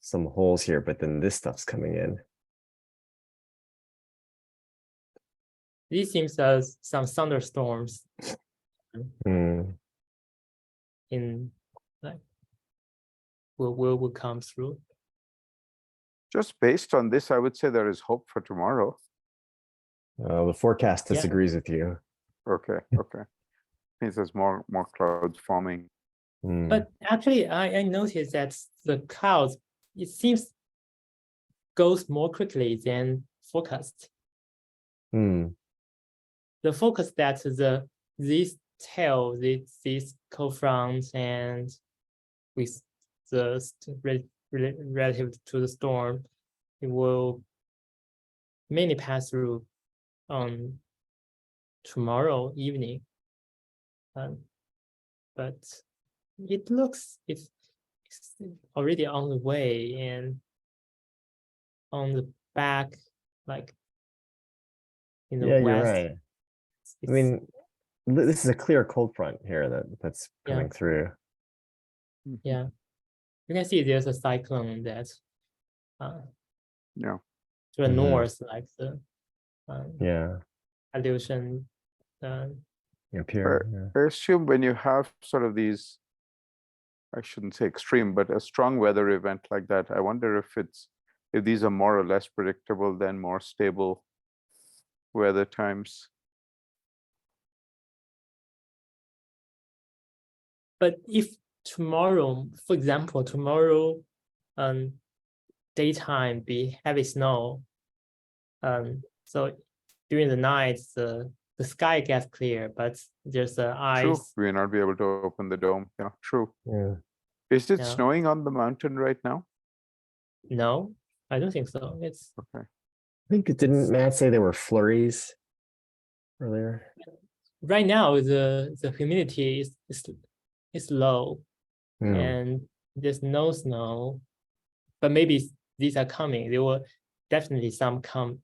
some holes here, but then this stuff's coming in. These seems as some thunderstorms in like will come through. Just based on this, I would say there is hope for tomorrow. The forecast disagrees with you. Okay. Means there's more clouds forming. But actually, I noticed that the clouds, it seems, goes more quickly than forecast. The focus that these tail, these co-fronts, and with the relative to the storm, it will mainly pass through on tomorrow evening. But it looks it's already on the way, and on the back, like in the Yeah, you're west. right. I mean, this is a clear cold front here that's Yeah. coming through. Yeah, you can see there's a cyclone that's Yeah. to the Mhm. north, like the Yeah, illusion. up here. Yeah. I assume when you have sort of these, I shouldn't say extreme, but a strong weather event like that, I wonder if these are more or less predictable than more stable weather times. But if tomorrow, for example, tomorrow, daytime be heavy snow, so during the night the sky gets clear, but there's True, ice. we may not be able to open the dome. Yeah, true. Yeah. Is it Yeah. snowing on the mountain right now? No, I don't think so. It's Okay. I think didn't Matt say there were flurries earlier? right now the humidity is low Hmm. and there's no snow, but maybe these are coming. There will definitely some come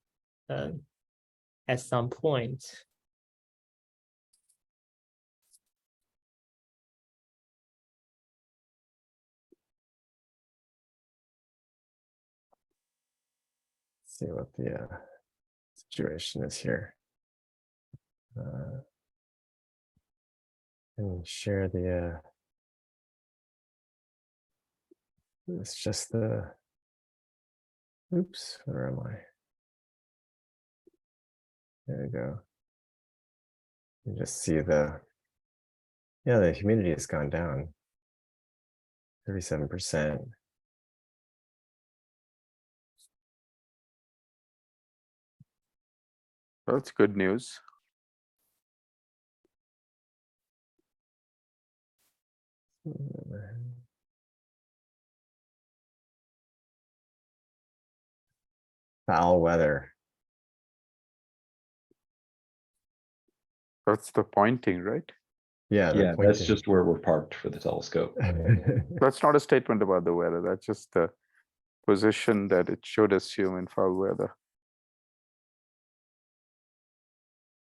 at some point. See what the situation is here. And share the it's just the oops, where am I? There we go. You just see the humidity has gone down 37%. That's good news. Foul weather. That's the pointing, right? Yeah, Yeah, that's just where we're parked for the telescope. That's not a statement about the weather. That's just the position that it should assume in foul weather.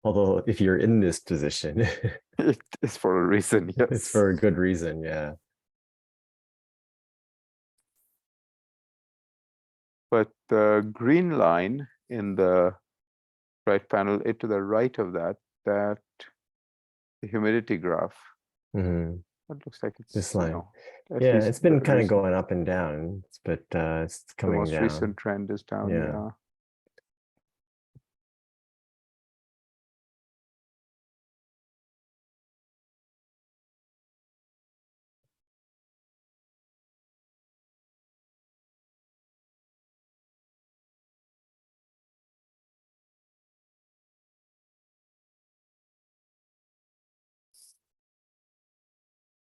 Although if you're in this position, It is for a reason, yes. it's for a good reason. Yeah. But the green line in the right panel, to the right of that, the humidity graph, Mhm. that looks like it's This line. at Yeah, least it's been the kind of recent- going up and down, but it's the coming most down. recent trend is down. Yeah. Yeah.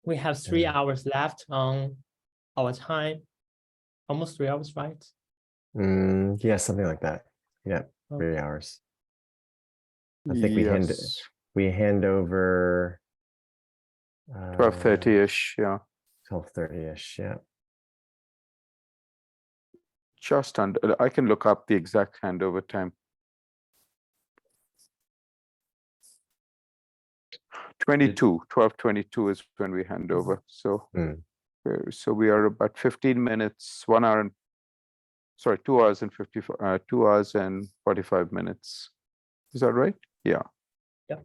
We have 3 Yeah. hours left on our time, almost 3 hours, right? Yeah, something like that. Yeah, 3 hours. I think Yes. we hand over 12:30-ish, yeah. 12:30-ish. Yeah. Just under, I can look up the exact handover time. 12:22 is when we hand over. So, Mm. so we are about 15 minutes, 1 hour and, sorry, 2 hours and 2 hours and 45 minutes. Is that right? Yeah. Yeah.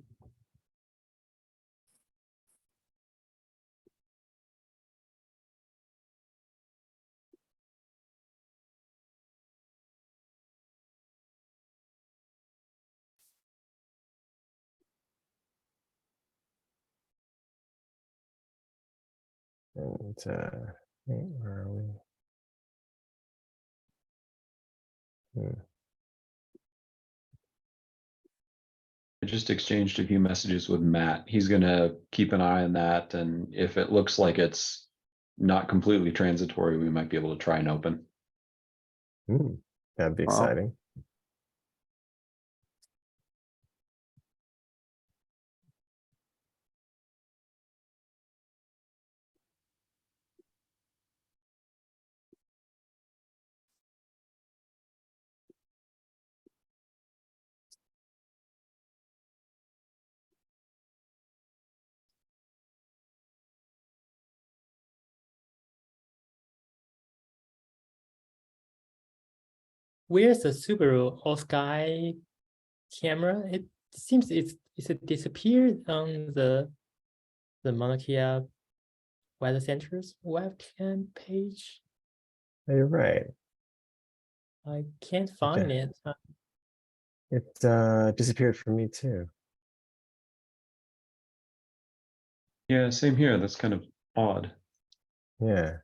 And where are we? I just exchanged a few messages with Matt. He's gonna keep an eye on that, and if it looks like it's not completely transitory, we might be able to try and open. That'd be Wow. exciting. where's the Subaru all sky camera? It seems it's disappeared on the Maunakea Weather Center's webcam page. You're right. I can't find it. It disappeared from me too. Yeah, same here. That's kind of odd. Yeah.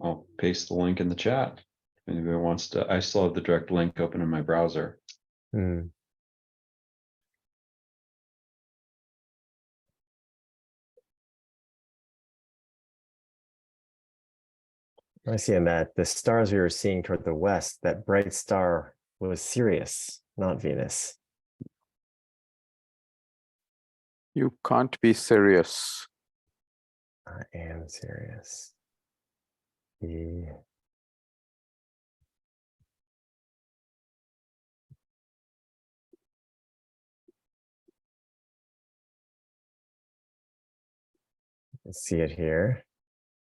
I'll paste the link in the chat. If anybody wants to, I still have the direct link open in my browser. Hmm. I see in that the stars we were seeing toward the west, that bright star was Sirius, not Venus. You can't be serious. I am serious. The Let's see it here.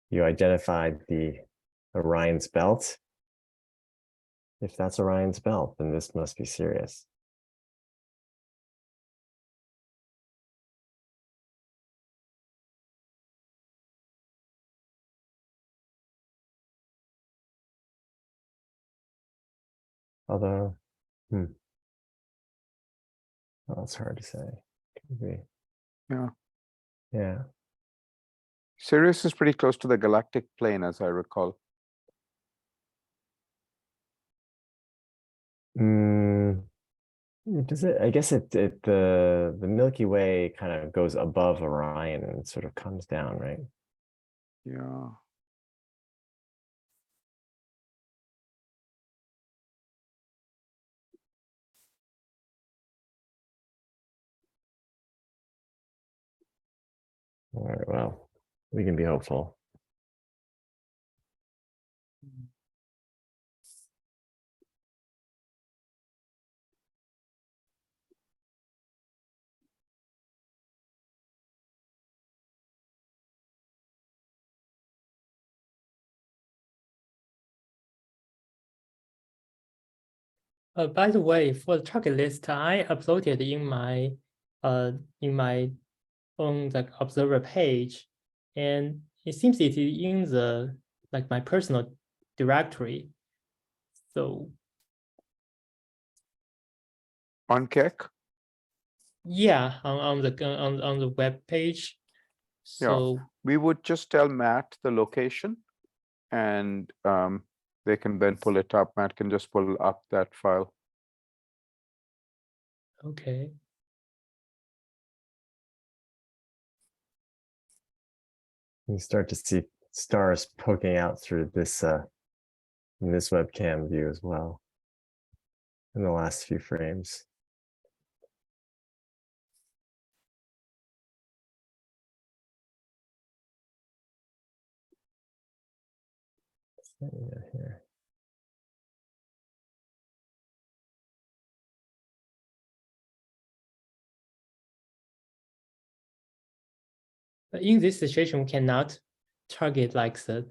You identified the Orion's belt. If that's Orion's belt, then this must be Sirius. Although, oh, it's hard to say. Could be. Yeah. Yeah. Sirius is pretty close to the galactic plane, as I recall. Does it? I guess the Milky Way kind of goes above Orion and sort of comes down, right? Yeah. All right, well, we can be hopeful. By the way, for the target list, I uploaded in my own like observer page, and it seems it is in the like my personal directory. So On Keck? yeah, on the web page. So We would just tell Matt the location, and they can then pull it up. Matt can just pull up that file. okay. You start to see stars poking out through this in this webcam view as well in the last few frames. Here. But in this situation, we cannot target like the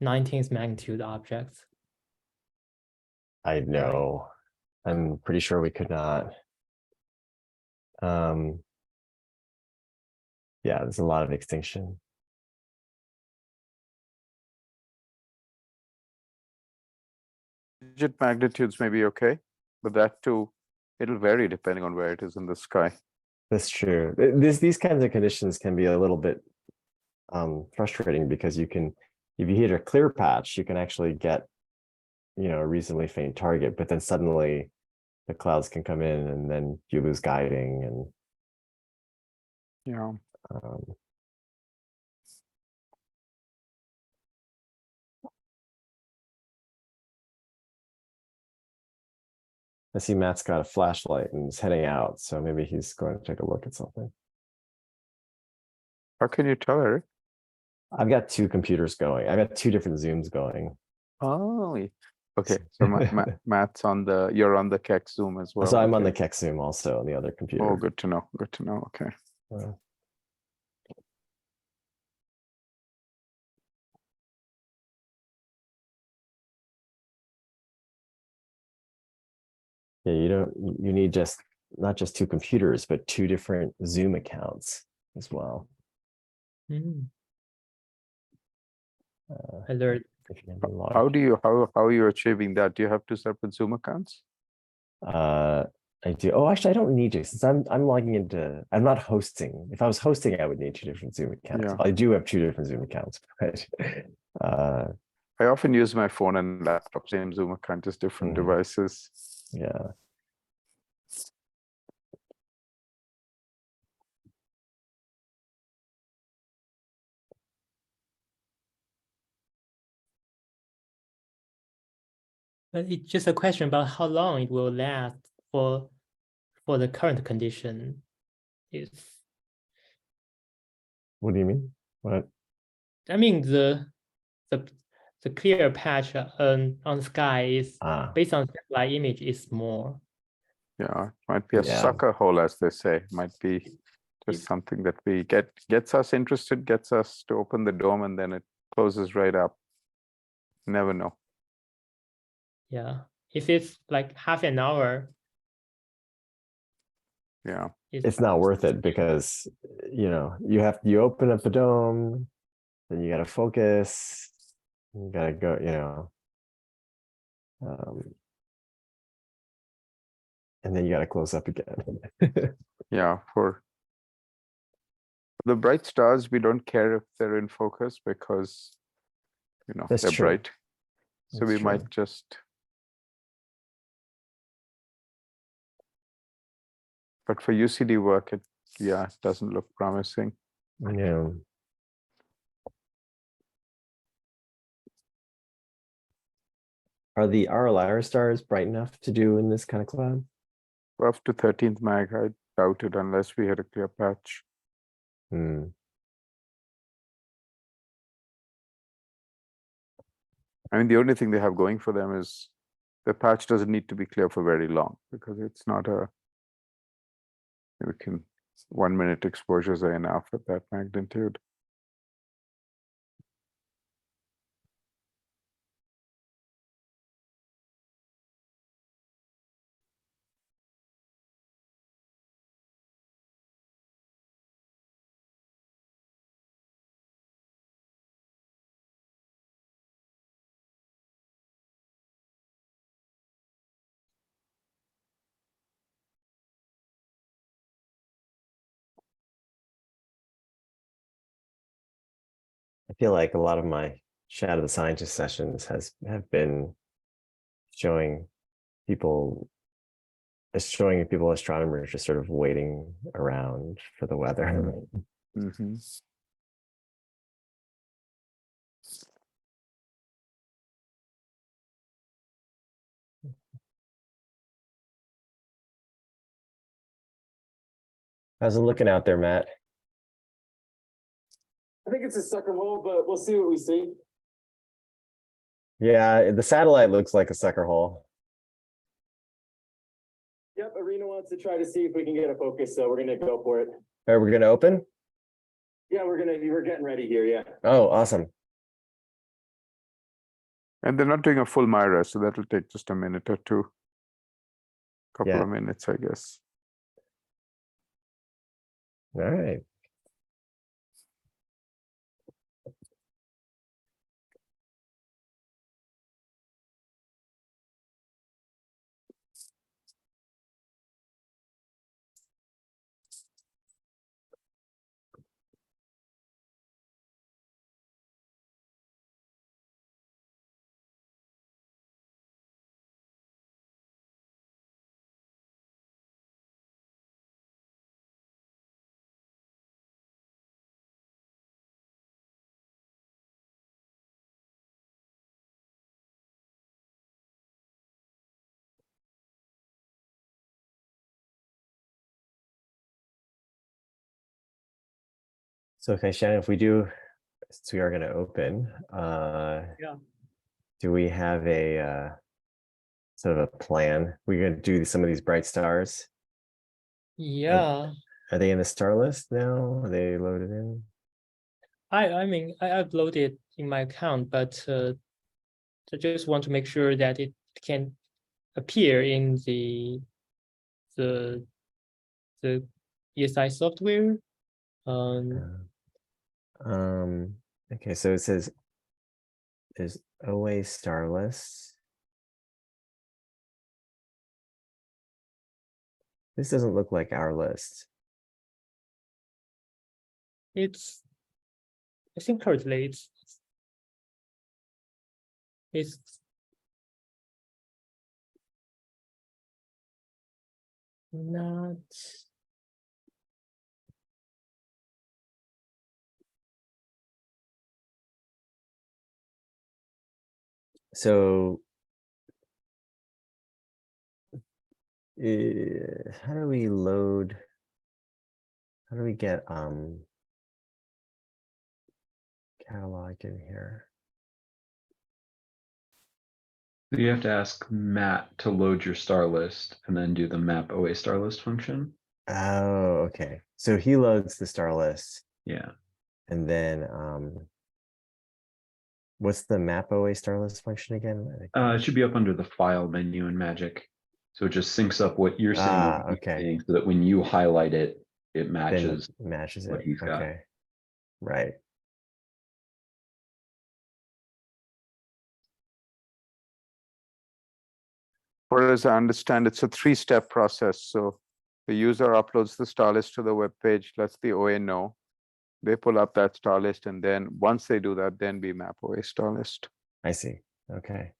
19th magnitude objects. I know. I'm pretty sure we could not. Yeah, there's a lot of extinction. Digit magnitudes may be okay, but that too, it'll vary depending on where it is in the sky. That's true. These kinds of conditions can be a little bit frustrating because you can, if you hit a clear patch, you can actually get, a reasonably faint target, but then suddenly the clouds can come in and then you lose guiding and Yeah. I see Matt's got a flashlight and is heading out, so maybe he's going to take a look at something. How can you tell, Eric? I've got two computers going. I've got two different Zooms going. Oh, Okay, so Matt's on you're on the Keck Zoom as well. So I'm on the okay. Keck Zoom also on the other computer. Oh, good to know. Good to know. Okay. Yeah, you need not just two computers, but two different Zoom accounts as well. I learned. If you can be logged. How are you achieving that? Do you have two separate Zoom accounts? I do. Oh, actually, I don't need to, since I'm logging into. I'm not hosting. If I was hosting, I would need two different Zoom accounts. Yeah. I do have two different Zoom accounts, but I often use my phone and laptop, same Zoom account, just different devices. yeah. But it's just a question about how long it will last for the current condition. What do you mean? What? I mean the clear patch on the sky is based on satellite image is small. Yeah, it might be a sucker hole, as they say. Might be just something that we gets us interested, gets us to open the dome, and then it closes right up. Never know. Yeah, if it's like half an hour. Yeah, it's not worth it because you open up the dome, then you got to focus, you got to go, and then you got to close up again. yeah. For the bright stars, we don't care if they're in focus because That's they're true. bright. So That's we true. might just. But for UCD work, it doesn't look promising. Yeah. Are the RLR stars bright enough to do in this kind of cloud? Up to 13th mag, I doubt it unless we had a clear patch. I mean, the only thing they have going for them is the patch doesn't need to be clear for very long because it's not we can 1 minute exposures are enough at that magnitude. feel like a lot of my Shadow the Scientist sessions have been showing people astronomers just sort of waiting around for the weather. Mm-hmm. How's it looking out there, Matt? I think it's a sucker hole, but we'll see what we see. Yeah, the satellite looks like a sucker hole. Yep, Arena wants to try to see if we can get a focus, so we're gonna go for it. Are we gonna open? Yeah, we're getting ready here, yeah. Oh, awesome. And they're not doing a full Myra, so that'll take just a minute or two. Couple of minutes, I guess. All right. So, okay, Shannon, if we do, since we are going to open, do we have a sort of a plan? We're going to do some of these bright stars. Yeah, Are they in the star list now? Are they loaded in? I mean, I uploaded in my account, but I just want to make sure that it can appear in the ESI software. Okay, so it says there's OA star lists. This doesn't look like our list. It's, I think currently it's not. So how do we load? How do we get catalog in here? You have to ask Matt to load your star list and then do the map OA star list function. Oh, okay. So he loads the star list. Yeah. And then what's the map OA star list function again? It should be up under the file menu in Magic. So it just syncs up what you're seeing, with what he's okay. seeing, so that when you highlight it, it Then matches matches what it. he's got. Okay. Right. Or as I understand, it's a 3-step process. So the user uploads the star list to the web page, lets the OA know. They pull up that star list, and then once they do that, then we map OA star list. I see. Okay.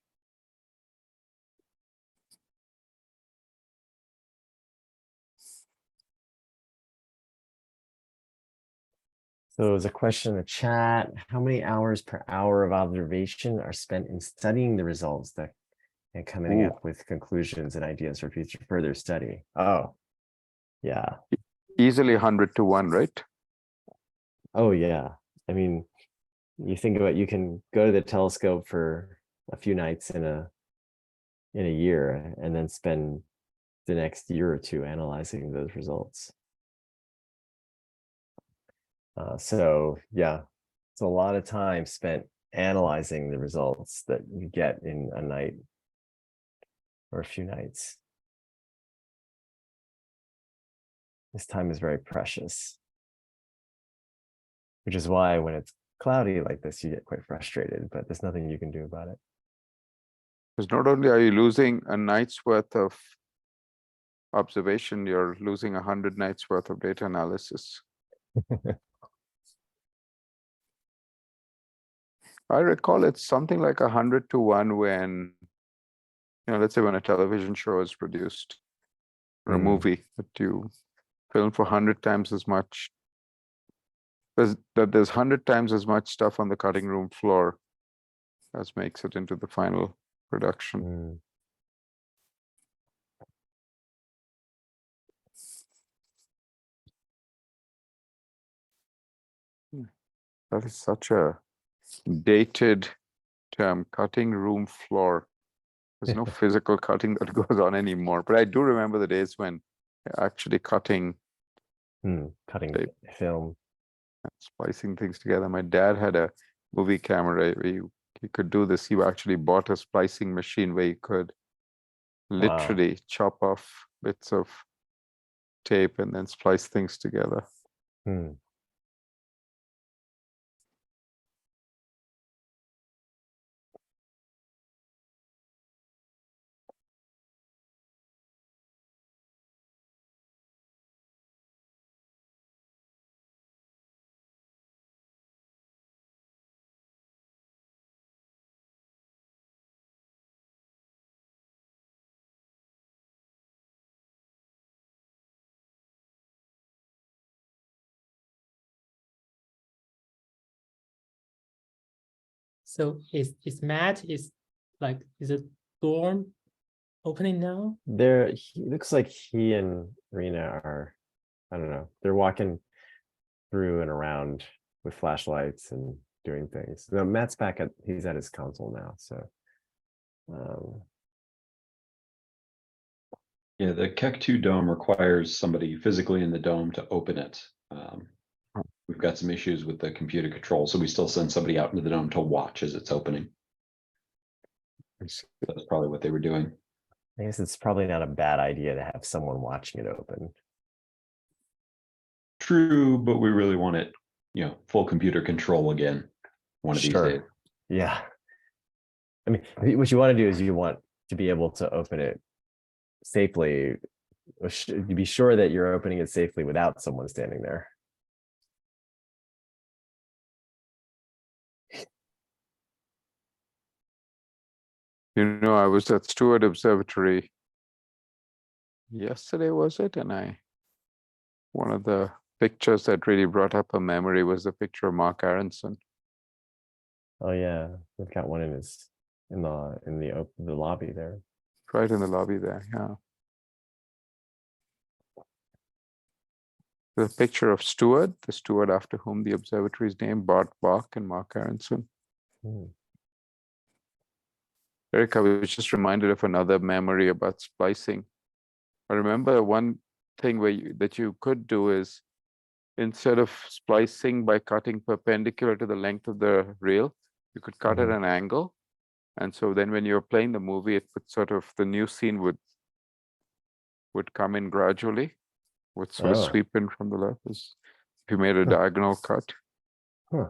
So there's a question in the chat. How many hours per hour of observation are spent in studying the results that and coming up with conclusions and ideas for future further study? Oh, yeah. Easily 100 to 1, right? Oh, yeah. I mean, you think about, you can go to the telescope for a few nights in a year and then spend the next year or two analyzing those results. So yeah, it's a lot of time spent analyzing the results that you get in a night or a few nights. This time is very precious, which is why when it's cloudy like this, you get quite frustrated, but there's nothing you can do about it. Because not only are you losing a night's worth of observation, you're losing 100 nights worth of data analysis. I recall it's something like 100 to 1 when, let's say when a television show is produced or a movie that you film for 100 times as much. There's 100 times as much stuff on the cutting room floor as makes it into the final production. That is such a dated term, cutting room floor. There's no physical cutting that goes on anymore. But I do remember the days when actually cutting film and splicing things together. My dad had a movie camera where he could do this. He actually bought a splicing machine where he could literally chop off bits of tape and then splice things together. So is Matt is a dorm opening now? There, looks like he and Rena are, I don't know, they're walking through and around with flashlights and doing things. No, Matt's he's at his console now, so Yeah, the Keck II dome requires somebody physically in the dome to open it. We've got some issues with the computer control, so we still send somebody out into the dome to watch as it's opening. That's probably what they were doing. I guess it's probably not a bad idea to have someone watching it open. True, but we really want it, full computer control again one of these days. Yeah. I mean, what you want to do is you want to be able to open it safely. You be sure that you're opening it safely without someone standing there. I was at Stewart Observatory yesterday, was it? And one of the pictures that really brought up a memory was the picture of Mark Aronson. Oh yeah, we've got one in the lobby there. Right in the lobby there, yeah. The picture of Stewart, the Stewart after whom the observatory is named, Bart Bach and Mark Aronson. Eric, I was just reminded of another memory about splicing. I remember one thing that you could do is, instead of splicing by cutting perpendicular to the length of the rail, you could cut at an angle. And so then when you're playing the movie, it would sort of, the new scene would come in gradually, would sort of sweep in from the left as if you made a diagonal cut. Huh.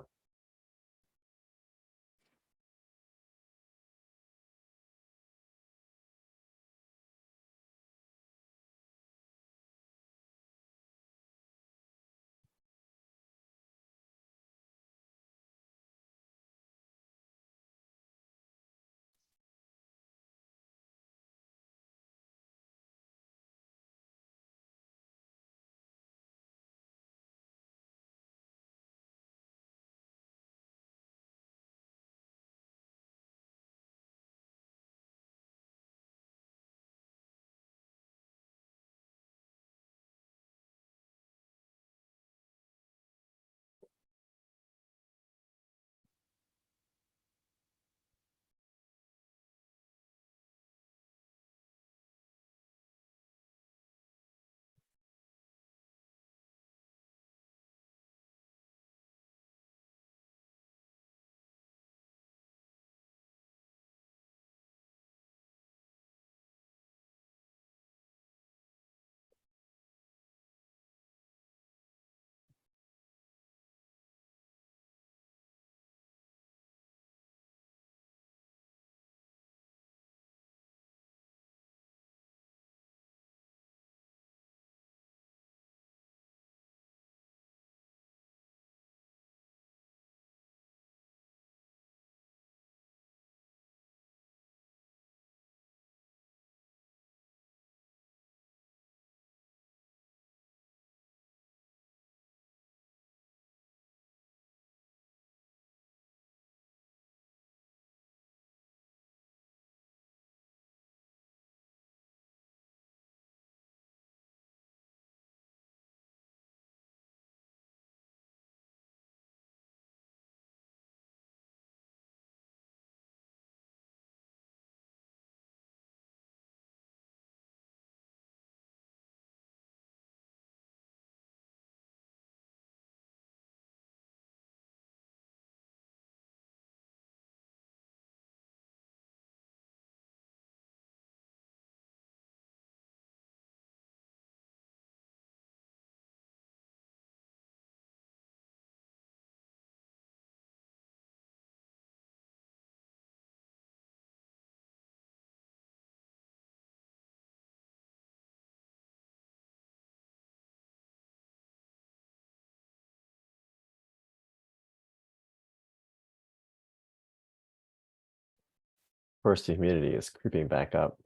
Of course, the humidity is creeping back up.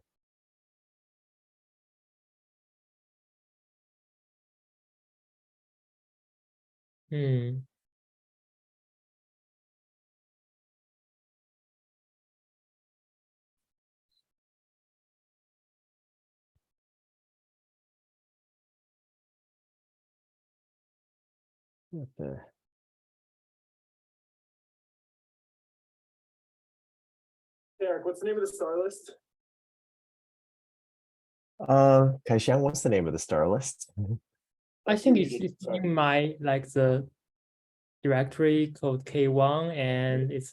Eric, what's the name of the star list? Kaixiang, what's the name of the star list? I think it's in my like the directory called K1, and it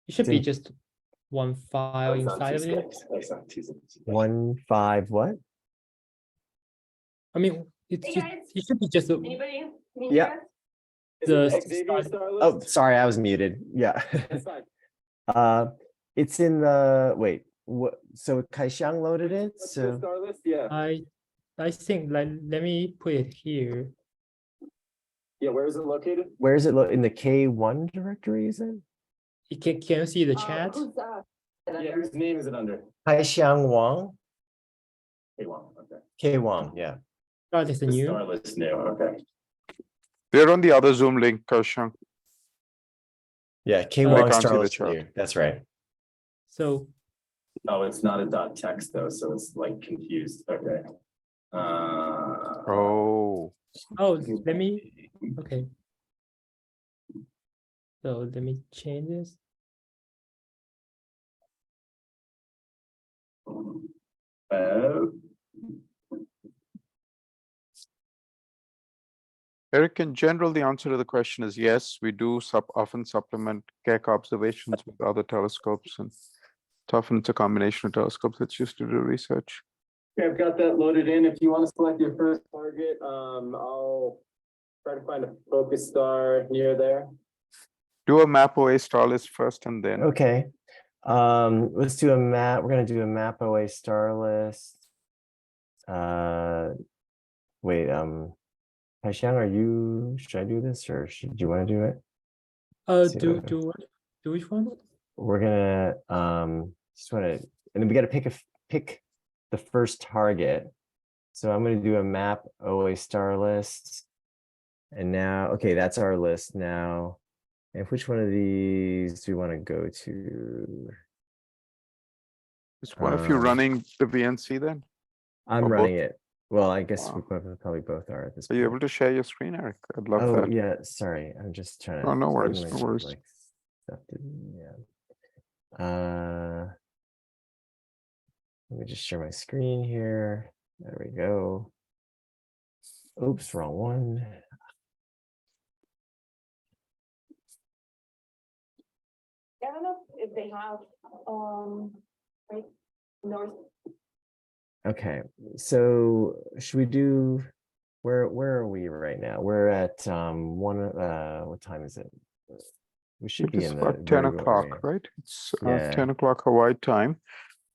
should be just one file inside of it. 1.5 what? I mean, it should be just Anybody? Yeah. the Xavier star list? Oh, sorry, I was muted. Yeah. That's fine. It's in the wait. What? So Kaixiang loaded it. What's the So star list? Yeah. I think like let me put it here. Yeah, where is it located? where is it in the K1 directory? Is it Can you see the chat? Yeah, whose name is it under? Kaixiang Wang? K1, okay. K1, yeah. Oh, there's a The new. star list new, okay. They're on the other Zoom link, Kaixiang. Yeah, I K1 can't see star the list chart. new. That's right. So Oh, it's not a dot text though, so it's like confused. Okay. Oh, let me. Okay. So let me change this. Eric, in general, the answer to the question is yes, we do often supplement Keck observations with other telescopes, and it's often it's a combination of telescopes that's used to do research. Okay, I've got that loaded in. If you want to select your first target, I'll try to find a focus star near there. Do a map OA star list first and then. Okay. Let's do a map. We're gonna do a map OA star list. Wait, Kaixiang, should I do this or do you want to do it? See Do what- do which one? We're gonna just want to, and then we got to pick the first target. So I'm going to do a map OA star list. And now, okay, that's our list now. And which one of these do we want to go to? Is one of you running the VNC then? I'm Or both? running it. Well, I guess we Wow. probably both are at this Are you point. able to share your screen, Eric? I'd love Oh, that. yeah, sorry. I'm just trying to. Oh, no worries, suddenly, no worries. like, stuff yeah. Let me just share my screen here. There we go. Oops, wrong one. I don't know if they have, like, north. Okay, so should we do, where are we right now? We're at what time is it? We should be It's in the about 10 Virgo o'clock, area. right? It's Yeah. 10 o'clock Hawaii time.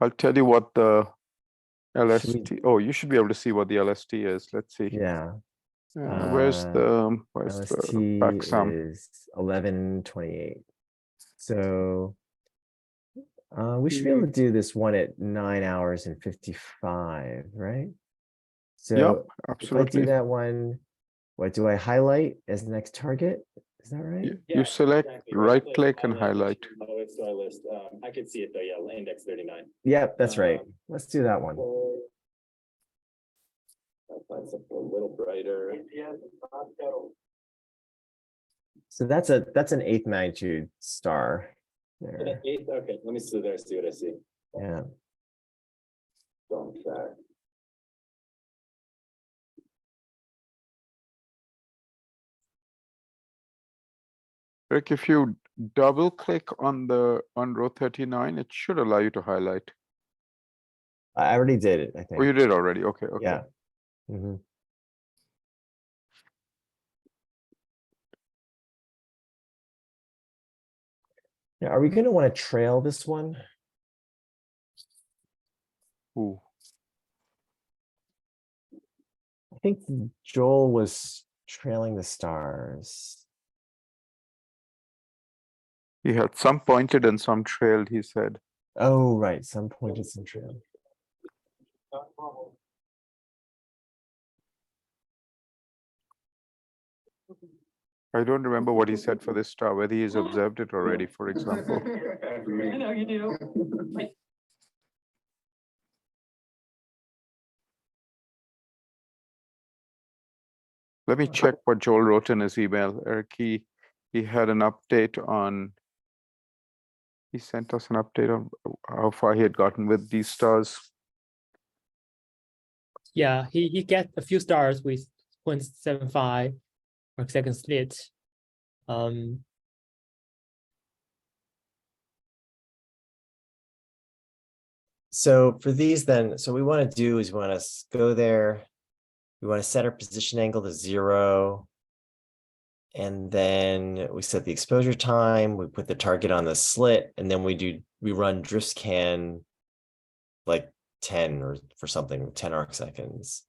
I'll tell you what the LST, oh, you should be able to see what the LST is. Let's see. Yeah. Where's the LST back sum? is 11:28. So we should be able to do this one at 9 hours and 55, right? So Yep, if I do absolutely. that one, what do I highlight as the next target? Is that right? You select, right click and highlight. Oh, it's star list. I can see it though, yeah, index 39. Yep, that's right. Let's do that one. I'll find something a little brighter. So that's an 8th magnitude star. There. Eighth, okay, let me see there, see what I see. Yeah. Don't track. Rick, if you double click on row 39, it should allow you to highlight. I already did it, I Oh, you think. did already. Okay, okay. Yeah. Mhm. Now, are we going to want to trail this one? Ooh. I think Joel was trailing the stars. He had some pointed and some trailed, he said. Oh, right. Some pointed, some trailed. I don't remember what he said for this star, whether he's observed it already, for example. I know you do. Let me check what Joel wrote in his email. Eric, he had an update on, he sent us an update on how far he had gotten with these stars. Yeah, he gets a few stars with 0.75 per second slit. So for these then, so we want to do is we want to go there. We want to set our position angle to 0. And then we set the exposure time, we put the target on the slit, and then we run drift scan like 10 or for something, 10 arc seconds.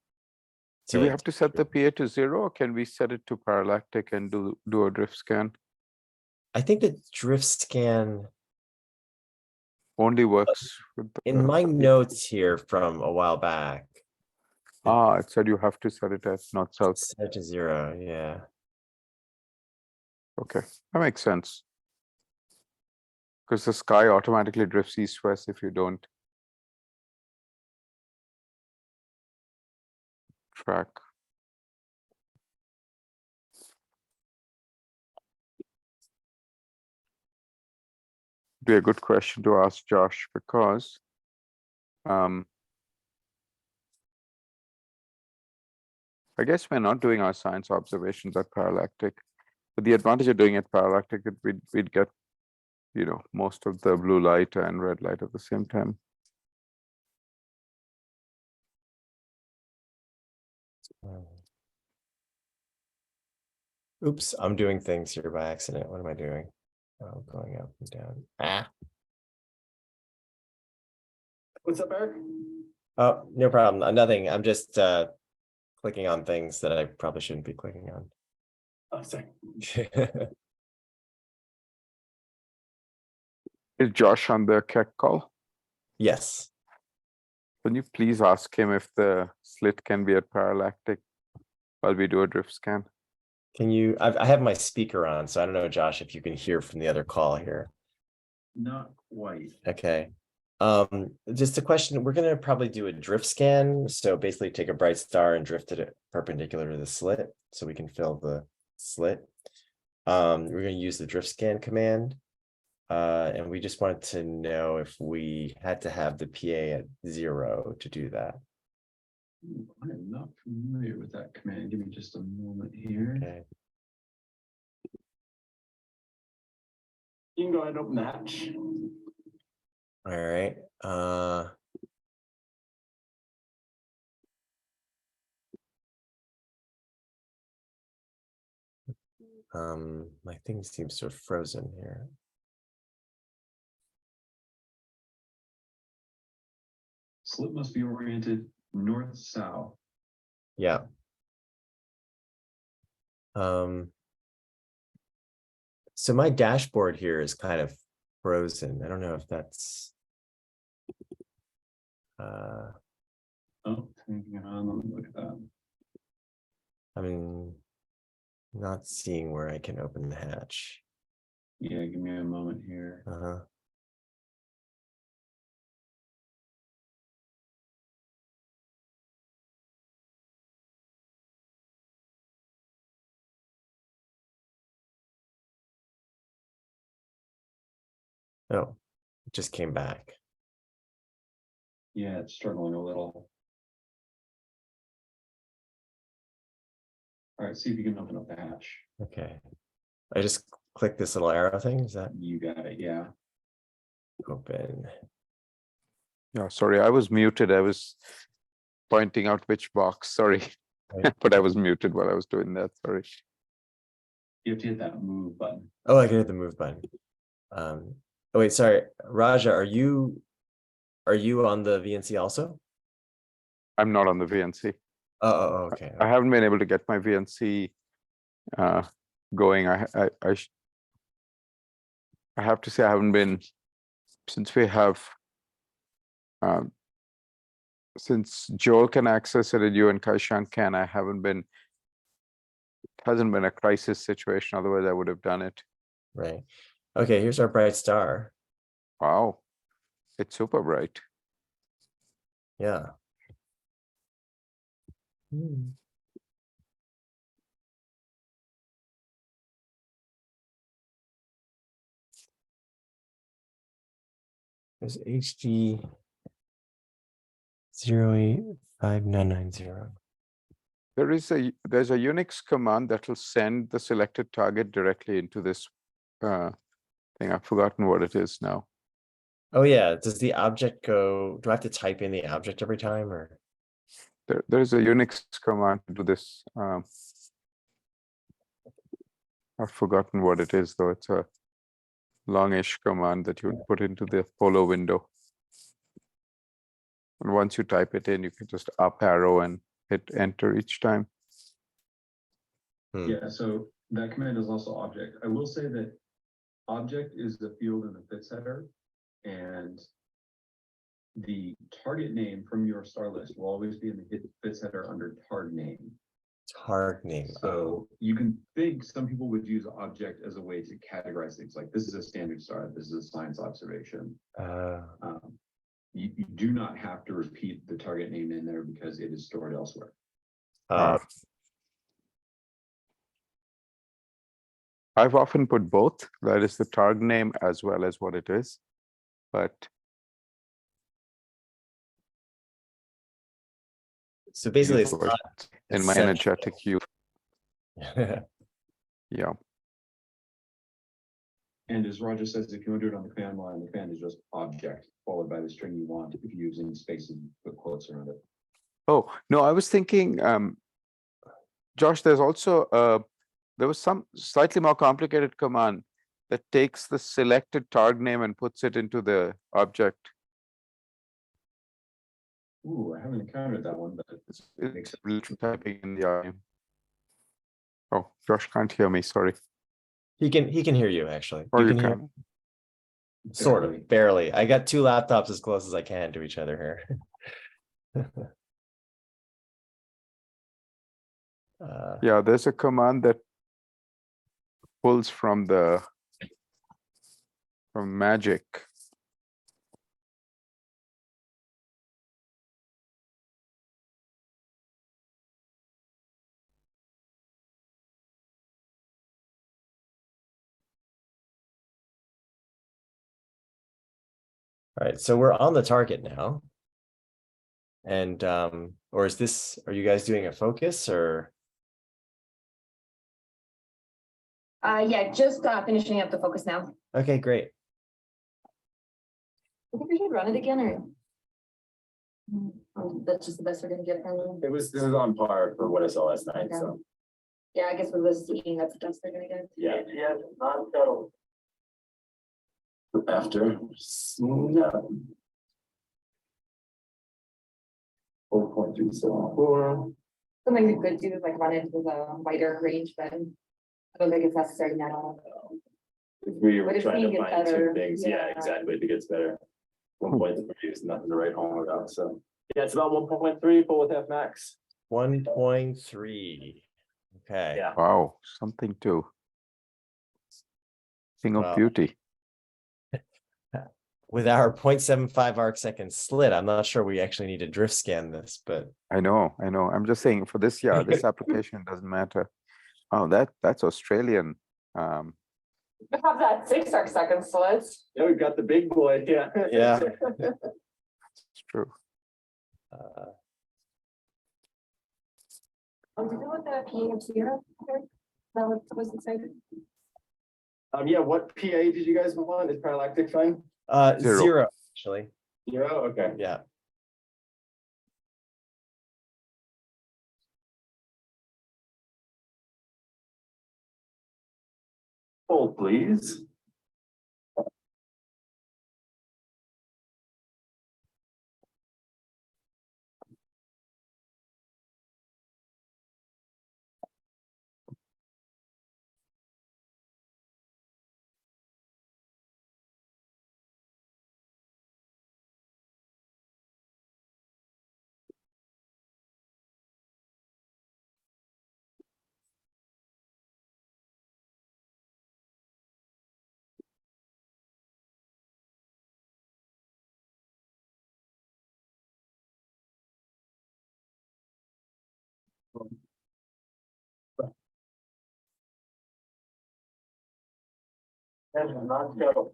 Do we have to set the PA to 0, or can we set it to parallactic and do a drift scan? I think the drift scan Only works with in my notes here from a while back. It said you have to set it as north south. Set it to 0, yeah. Okay, that makes sense. Because the sky automatically drifts east-west if you don't track. Be a good question to ask Josh, because I guess we're not doing our science observations at parallactic, but the advantage of doing it parallactic is we'd get, you know, most of the blue light and red light at the same time. Oops, I'm doing things here by accident. What am I doing? Oh, going up and down. Ah. What's up, Eric? Oh, no problem. Nothing. I'm just clicking on things that I probably shouldn't be clicking on. Oh, sorry. Is Josh on the Keck call? Yes. Can you please ask him if the slit can be at parallactic while we do a drift scan? Can you, I have my speaker on, so I don't know, Josh, if you can hear from the other call here. Not quite. Okay. Just a question, we're gonna probably do a drift scan. So basically take a bright star and drift it perpendicular to the slit so we can fill the slit. We're gonna use the drift scan command. And we just wanted to know if we had to have the PA at 0 to do that. I am not familiar with that command. Give me just a moment here. Okay. You can go ahead and open the hatch. All right. My thing seems to have frozen here. Slit must be oriented north-south. Yeah. So my dashboard here is kind of frozen. I don't know if that's Oh, hang on, let me look at that. I'm not seeing where I can open the hatch. Yeah, give me a moment here. Oh, it just came back. Yeah, it's struggling a little. All right, see if you can open up the hatch. Okay. I just click this little arrow thing. Is that You got it, yeah. open? Yeah, sorry, I was muted. I was pointing out which box, sorry. Right. But I was muted while I was doing that, sorry. You have to hit that move button. Oh, I can hit the move button. Oh wait, sorry, Raja, are you on the VNC also? I'm not on the VNC. Oh, okay. I haven't been able to get my VNC going. I have to say I haven't been, since we have since Joel can access it and you and Kaixiang can, I haven't been, it hasn't been a crisis situation, otherwise I would have done it. Right. Okay, here's our bright star. Wow, it's super bright. Yeah. There's HG 08 5990. There's a Unix command that will send the selected target directly into this thing. I've forgotten what it is now. Oh yeah, does the object go, do I have to type in the object every time or? There's a Unix command to do this. I've forgotten what it is though. It's a longish command that you would put into the Polo window. And once you type it in, you can just up arrow and hit enter each time. Yeah, so that command is also object. I will say that object is the field in the bits header, and the target name from your star list will always be in the bits header under targ name. Targ name. So you can think some people would use object as a way to categorize things like this is a standard star, this is a science observation. You do not have to repeat the target name in there because it is stored elsewhere. I've often put both, that is the targ name as well as what it is, but So basically it's not in my energetic youth. Yeah. And as Roger says, if you want to do it on the command line, the command is just object followed by the string you want. If you're using spaces, put quotes around it. Oh, no, I was thinking, Josh, there's also, there was some slightly more complicated command that takes the selected targ name and puts it into the object. Ooh, I haven't encountered that one, but It's literally typing in the IM. Oh, Josh can't hear me, sorry. He can hear you actually. Or you hear can. sort of, barely. I got two laptops as close as I can to each other here. Yeah, there's a command that pulls from magic. All right, so we're on the target now. And or is this, are you guys doing a focus or? Yeah, just finishing up the focus now. Okay, great. I think we should run it again, or that's just the best we're gonna get from them. This is on par for what I saw last night, Okay. so. Yeah, I guess with this seeing, that's the best they're gonna get. Yeah. Non-shuttle. After. No. 4.374. Something we could do is like run it with a wider range, but I don't think it's necessary now. If we But were if trying we to get find two better, things, yeah, yeah. exactly, if it gets better. 1.3 is nothing to write home about, so. Yeah, it's about 1.3 full with F max. 1.3. Okay. Yeah. Wow, something to thing of Wow. beauty. With our 0.75 arc second slit, I'm not sure we actually need to drift scan this, but I know. I'm just saying for this, yeah, this application doesn't matter. Oh, that's Australian. We have that 6 arc second slits. Yeah, we've got the big boy, yeah. Yeah. It's true. Did you want the PA of Sierra? That was excited. Yeah, what PA did you guys want? Is parallactic fine? Zero actually. 0, okay. Yeah. Hold, please. Not go.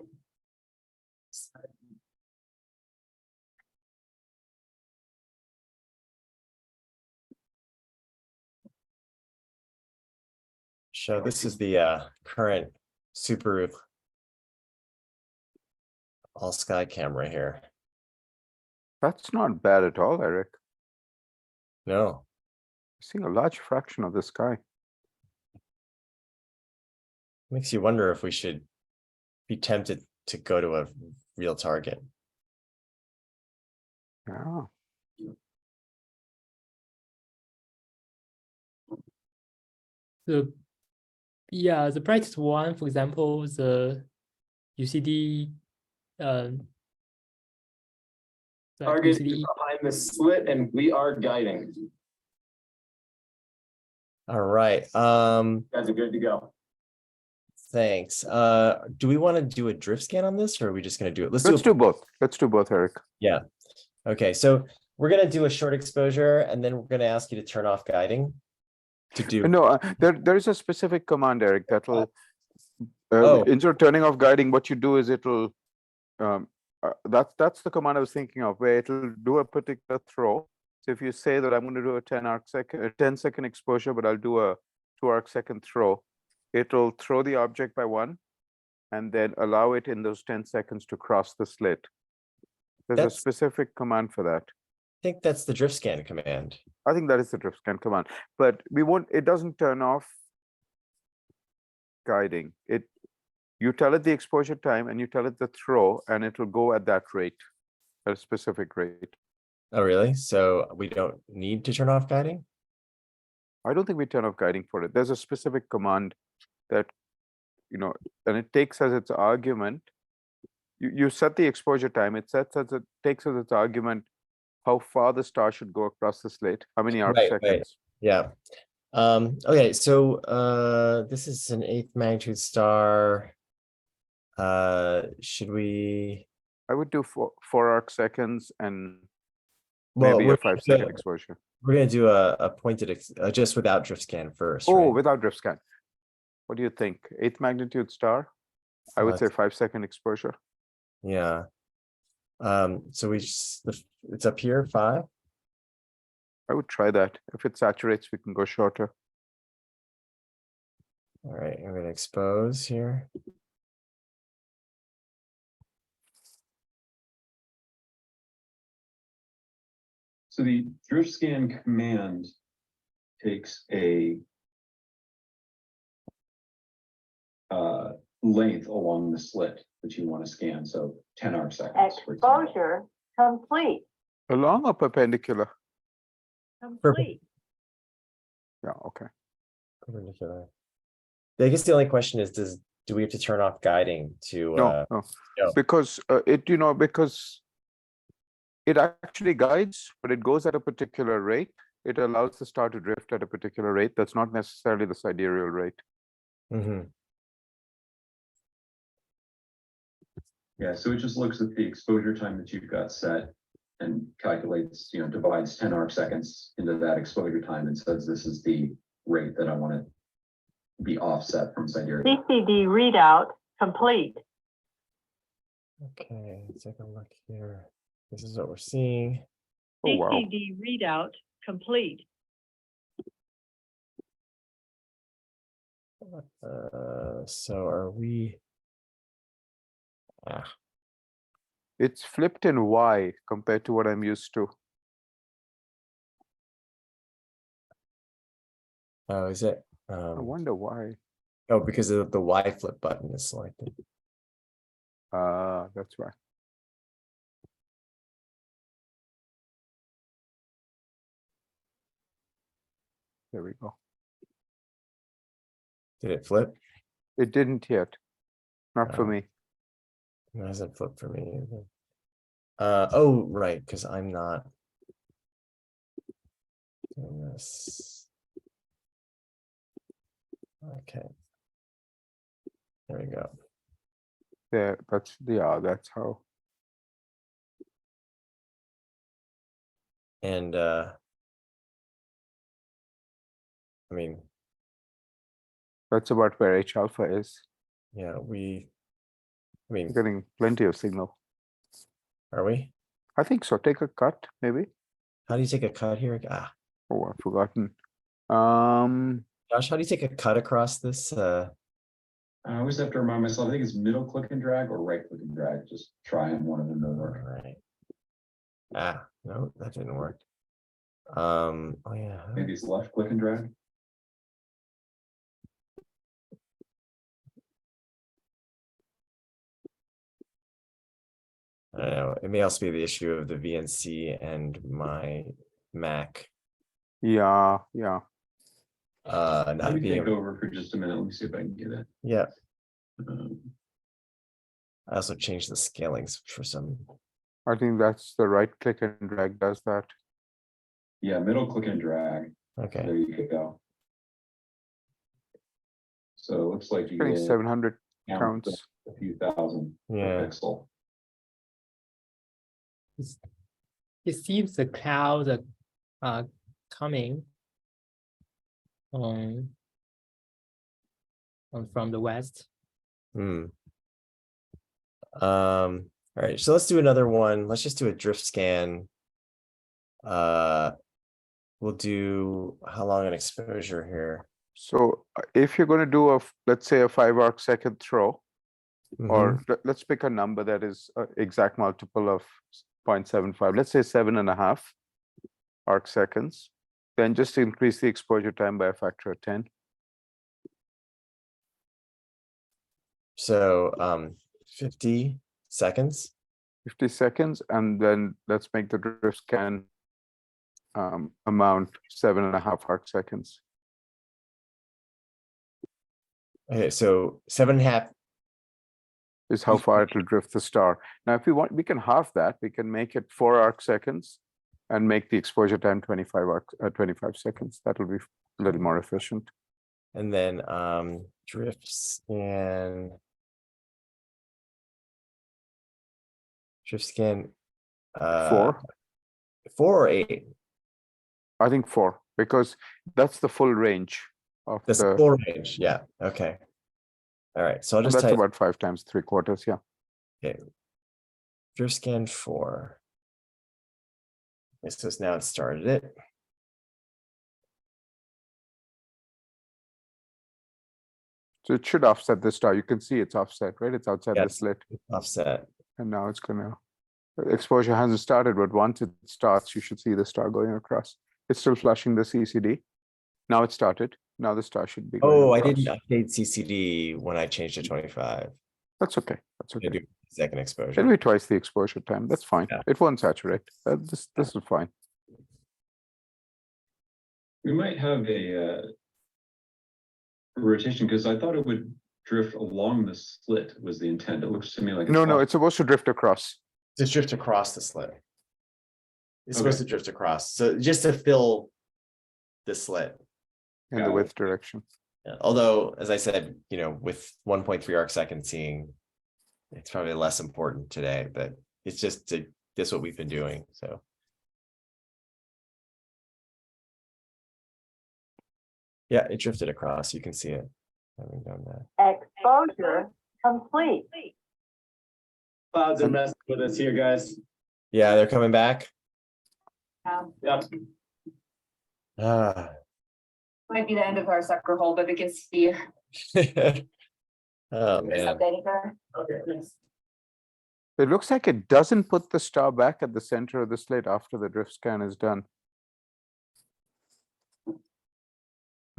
So this is the current Subaru all sky camera here. That's not bad at all, Eric. No, Seeing a large fraction of the sky. makes you wonder if we should be tempted to go to a real target. Yeah. The brightest one, for example, the UCD. Target is UCD. behind the slit and we are guiding. All right. You guys are good to go. Thanks. Do we want to do a drift scan on this, or are we just going to do it? Let's do both. Let's do both, Eric. Yeah. Okay. So we're going to do a short exposure, and then we're going to ask you to turn off guiding to do. No, there is a specific command, Eric, that'll Oh. instead of turning off guiding, what you do is it'll that's the command I was thinking of, where it'll do a particular throw. So if you say that I'm going to do a 10-second exposure, but I'll do a 2-arc-second throw, it'll throw the object by 1 and then allow it in those 10 seconds to cross the slit. There's a specific command for that. I think that's the drift scan command. I think that is the drift scan command, but it doesn't turn off guiding. You tell it the exposure time and you tell it the throw, and it will go at that rate, at a specific rate. Oh, really? So we don't need to turn off guiding? I don't think we turn off guiding for it. There's a specific command that, and it takes as its argument. You set the exposure time. It takes as its argument how far the star should go across the slit, how many arc seconds. Right. Yeah. Okay, so this is an 8th magnitude star. Should we? I would do 4 arc seconds and Well, maybe a 5-second exposure. We're gonna do a pointed just without drift scan first. Oh, right? without drift scan. What do you think? 8th magnitude star? I would say 5-second exposure. Yeah. So it's up here, 5. I would try that. If it saturates, we can go shorter. All right, I'm gonna expose here. So the drift scan command takes a length along the slit that you want to scan. So 10 arc seconds. Exposure complete. Along or perpendicular? Complete. Yeah, okay. Perpendicular. I guess the only question is, do we have to turn off guiding to? No. Because because it actually guides, but it goes at a particular rate. It allows the star to drift at a particular rate. That's not necessarily the sidereal rate. Mm-hmm. Yeah, so it just looks at the exposure time that you've got set and calculates, divides 10 arc seconds into that exposure time and says this is the rate that I want to be offset from sidereal. UCD readout complete. Okay, let's take a look here. This is what we're seeing. Oh, wow. UCD readout complete. So are we? It's flipped in Y compared to what I'm used to. Oh, is it? I wonder why. Oh, because of the Y flip button is selected. That's why. There we go. Did it flip? It didn't yet. Not for me. It hasn't flipped for me either. Oh, right, because I'm not doing this. Okay. There we go. There, that's how. And I mean, That's about where H alpha is. yeah, I mean, Getting plenty of signal. are we? I think so. Take a cut, maybe. How do you take a cut here? Oh, I've forgotten. Josh, how do you take a cut across this? I always have to remind myself, I think it's middle click and drag or right click and drag. Just try and one of them will work. Right. Ah, no, that didn't work. Oh yeah. Maybe it's left click and drag. I don't know. It may also be the issue of the VNC and my Mac. Yeah. Let Not me being take over for just a minute. Let me see if I can get it. yeah. Um, I also changed the scalings for some. I think that's the right click and drag does that. yeah, middle click and drag. Okay. There you go. So it looks like you Getting get 700 count counts. a few thousand Yeah. per pixel. It seems the clouds are coming from the west. All right, so let's do another one. Let's just do a drift scan. We'll do how long an exposure here? So if you're going to do let's say a 5 arc-second throw, or let's pick a number that is an exact multiple of 0.75, let's say 7.5 arc-seconds, then just increase the exposure time by a factor of 10. So 50 seconds. 50 seconds, and then let's make the drift scan amount 7.5 arc-seconds. Okay, so 7.5 is how far it will drift the star. Now, if we want, we can halve that. We can make it 4 arc-seconds and make the exposure time 25 seconds. That will be a little more efficient. and then drift scan. Drift scan 4. 4 or 8? I think 4, because that's the full range of That's the. full range. Yeah. Okay. All right. So I'll just That's type about 5 times 3/4. Yeah. okay. Drift scan 4. Okay, so now it started it. So it should offset the star. You can see it's offset, right? It's outside the Yes. slit, Offset. and now it's gonna. The exposure hasn't started, but once it starts, you should see the star going across. It's still flushing the CCD. Now it started. Now the star should be. Oh, I across. didn't update CCD when I changed to 25. That's okay. That's I okay. do second exposure. It'll be twice the exposure time. That's fine. Yeah. It won't saturate. This is fine. We might have a rotation, because I thought it would drift along the slit was the intent. It looks to me like No, off. it's supposed to drift across. Just drift across the slit. It's Okay. supposed to drift across. So just to fill the slit. In Got the it. width direction. Yeah. Although, as I said, with 1.3 arc second seeing, it's probably less important today, but it's just this what we've been doing. So yeah, it drifted across. You can see it. Having done that. Exposure complete. Clouds are messing with us here, guys. Yeah, they're coming back. Yep. Ah. Might be the end of our sucker hole, but we can see. Oh man. Updating her. Okay, thanks. It looks like it doesn't put the star back at the center of the slit after the drift scan is done.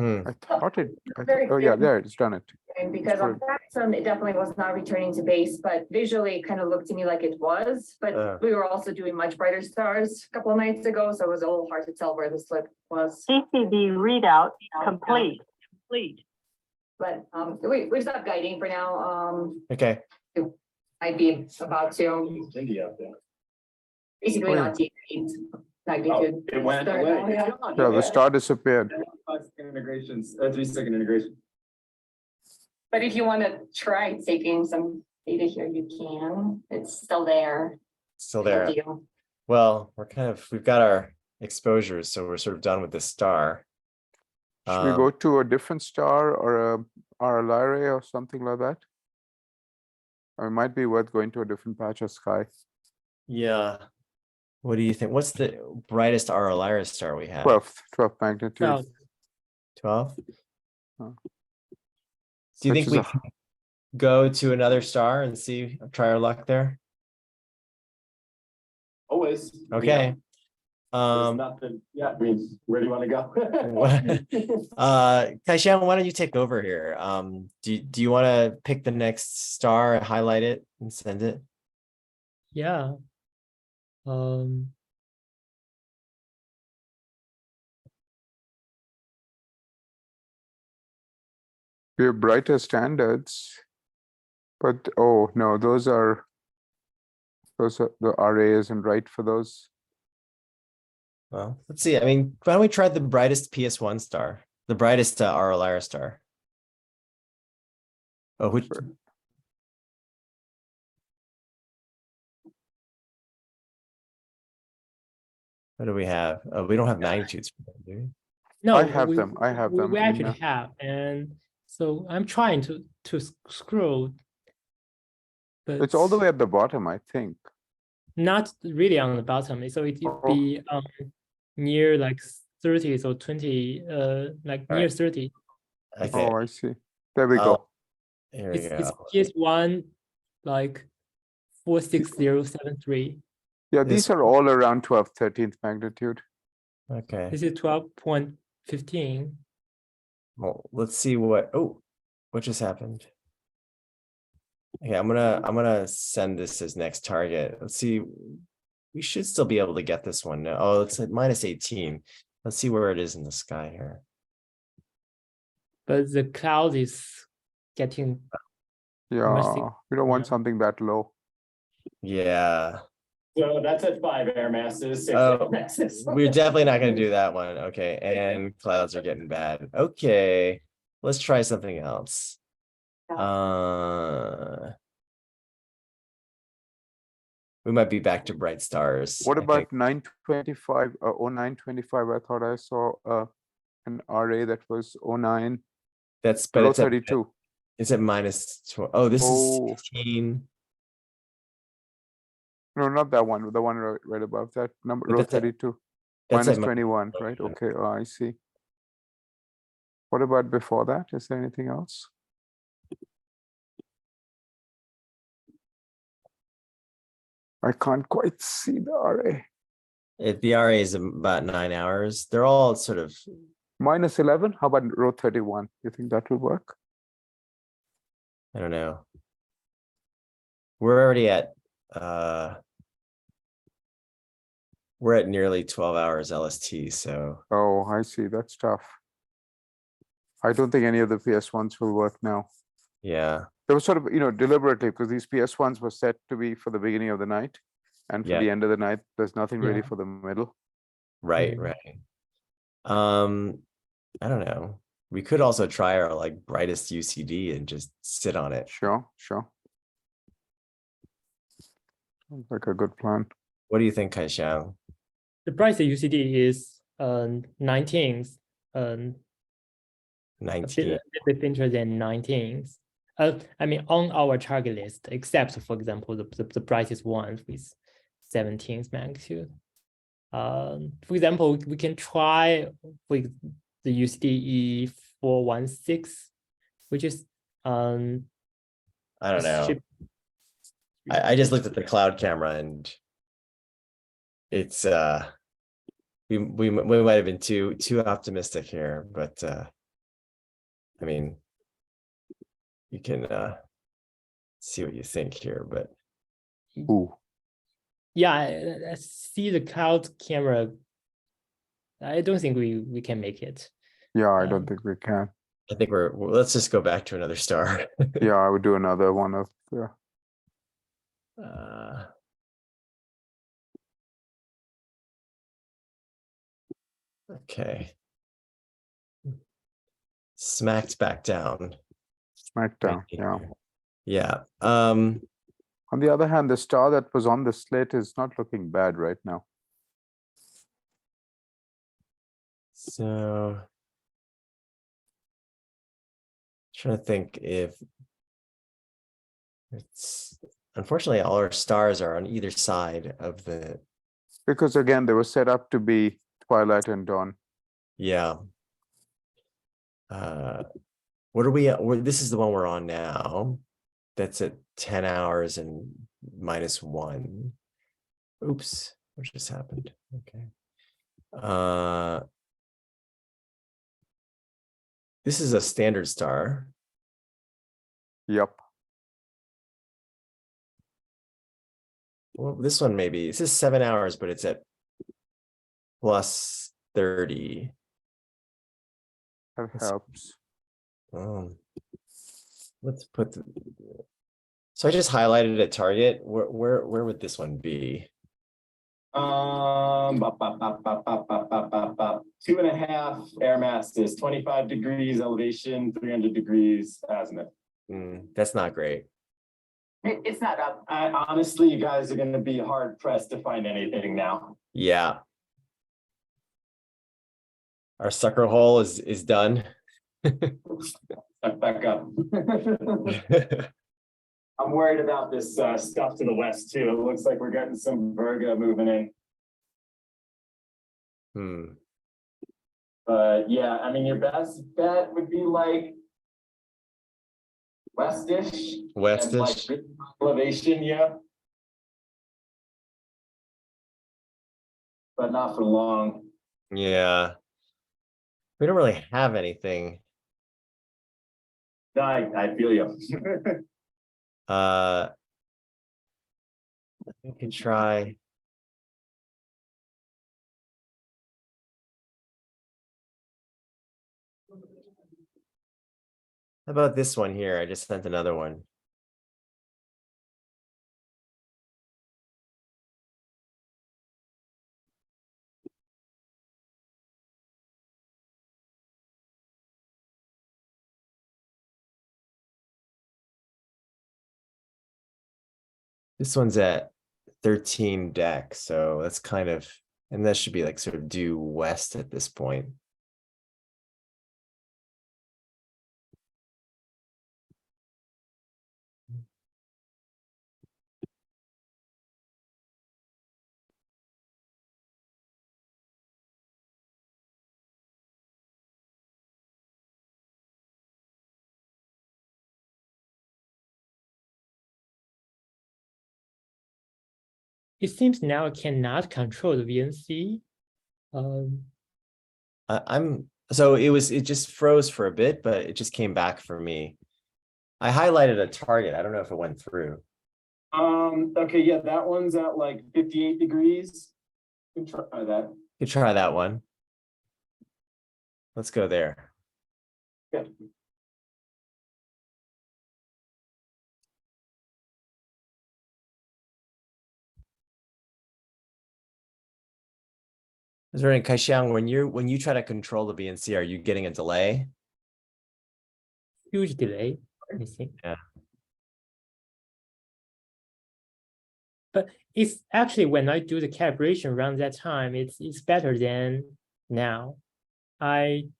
I thought it. Very Oh yeah, good. there it's done it. And because on Maxim, it definitely was not returning to base, but visually it kind of looked to me like it was. But we were also doing much brighter stars a couple of nights ago, so it was a little hard to tell where the slip was. CCD readout complete. But we stopped guiding for now. Okay. I'd be about to India up there. basically not deep magnitude. It went Start away. now, yeah. It's gone. Yeah, the star disappeared. 5-second integrations, 3-second integration. But if you want to try taking some data here, you can. It's still there. Still there. Up to you. Well, we've got our exposures, so we're sort of done with the star. Should we go to a different star or a RLRA or something like that? Or it might be worth going to a different patch of sky. Yeah. What do you think? What's the brightest RLIRA star we have? 12th magnitude. 12. 12? Do you Which think is we a- can go to another star and see, try our luck there? Always. Okay. There's nothing, yeah, I mean, where do you want to go? Kaixiang, why don't you take over here? Do you want to pick the next star, highlight it, and send it? Yeah. We have brighter standards, but oh no, those are the RA isn't right for those. Well, let's see. I mean, why don't we try the brightest PS1 star, the brightest RLR star? Oh, which? What do we have? Oh, we don't have magnitudes for them, do we? No, I have them. I have them. We in, actually have, and so I'm trying to scroll, but it's all the way at the bottom, I think. not really on the bottom. So it would be near like 30 or 20, like All near right. 30. Okay. Oh, I see. There we Oh, go. Here we It's go. PS1 like 46073. Yeah, This- these are all around 12th, 13th magnitude. Okay. This is 12.15. Well, let's see what. Oh, what just happened? Okay, I'm gonna send this as next target. Let's see. We should still be able to get this one. Oh, it's at -18. Let's see where it is in the sky here. But the cloud is getting Yeah, we don't want yeah. something that low. Yeah. So that's at 5 air masses, 6 Oh, air masses. we're definitely not going to do that one. Okay, and clouds are getting bad. Okay, let's try something else. We might be back to bright stars. What I about think. 925 or 0925? I thought I saw an array that was 09 That's but below it's at 32. it's at -12. Oh, this Oh. is 16. No, not that one. The one right above that number, But row that's at- 32. That's at -21, right? Okay, oh, I see. What about before that? Is there anything else? I can't quite see the array. The RA is about 9 hours. They're all sort of -11. How about row 31? You think that will work? I don't know. We're already at we're at nearly 12 hours LST, so Oh, I see. That's tough. I don't think any of the PS1s will work now. yeah. They were sort of, deliberately, because these PS1s were set to be for the beginning of the night. And for Yeah. the end of the night, there's nothing really Yeah. for the middle. Right, Mm. right. I don't know. We could also try our like brightest UCD and just sit on it. Sure, sure. Sounds like a good plan. What do you think, Kaixiang? The price of UCD is 19th, a 19. bit fainter than 19th. I mean, on our target list, except for example, the brightest one with 17th magnitude. For example, we can try with the UCD E416, which is I don't know. ship- I just looked at the cloud camera and it's we might have been too optimistic here, but I mean you can see what you think here, but Ooh, yeah, I see the cloud camera. I don't think we can make it. yeah, I don't think we can. I think let's just go back to another star. Yeah, I would do another one of the. Okay. Smacked back down. Smackdown, Right yeah. here. Yeah. On the other hand, the star that was on the slit is not looking bad right now. So trying to think if it's unfortunately all our stars are on either side of the Because again, they were set up to be twilight and dawn. yeah. What are we at? This is the one we're on now. That's at 10 hours and -1. Oops, what just happened? Okay. This is a standard star. Yep. Well, this one maybe. This is 7 hours, but it's at +30. That helps. Let's put so I just highlighted a target. Where would this one be? 2.5 air masses, 25 degrees elevation, 300 degrees azimuth. That's not great. It's not up. Honestly, you guys are going to be hard pressed to find anything now. Yeah. Our sucker hole is done. Back up. I'm worried about this stuff to the west too. It looks like we're getting some Virgo moving in. But yeah, I mean, your best bet would be like westish. Westish. And like elevation, yeah. But not for long. Yeah. We don't really have anything. No, I feel you. We can try. How about this one here? I just sent another one. This one's at 13 deck, so that's kind of, and that should be like sort of due west at this point. It seems now I cannot control the VNC. So it just froze for a bit, but it just came back for me. I highlighted a target. I don't know if it went through. Okay, yeah, that one's at like 58 degrees. You can try that. You try that one. Let's go there. Yeah. Is there any Kaixiang, when you try to control the BNC, are you getting a delay? Huge delay, I think. Yeah. But it's actually when I do the calibration around that time, it's better than now. When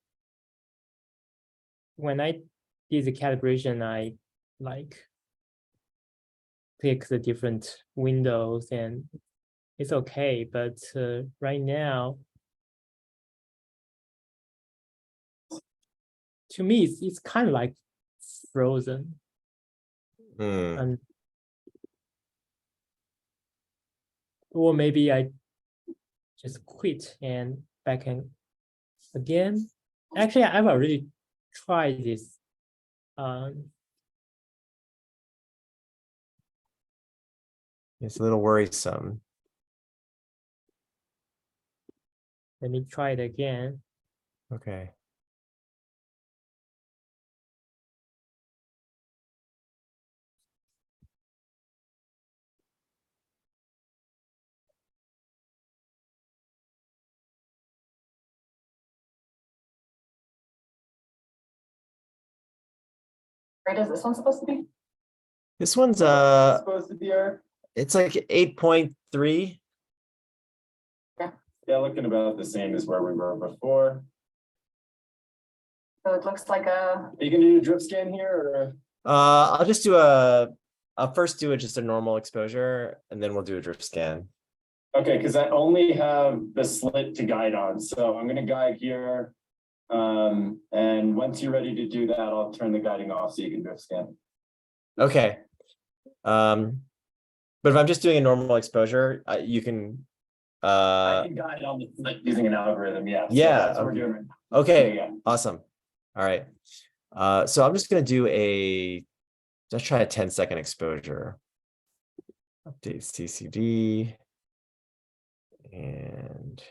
I did the calibration, I like pick the different windows and it's okay, but right now, to me, it's kind of like frozen. And, or maybe I just quit and back in again. Actually, I've already tried this. It's a little worrisome. Let me try it again. Okay. Where is this one supposed to be? This one's supposed to be our. It's like 8.3. Yeah, looking about the same as where we were before. So it looks like a. Are you gonna do a drip scan here, or? I'll just do I'll first do just a normal exposure, and then we'll do a drift scan. Okay, because I only have the slit to guide on, so I'm gonna guide here. And once you're ready to do that, I'll turn the guiding off so you can drift scan. Okay. But if I'm just doing a normal exposure, you can. I can guide on the flick using an algorithm. Yeah. So Yeah. that's what we're doing right now. Okay. Yeah. Awesome. All right. So I'm just gonna do let's try a 10-second exposure. Update CCD. And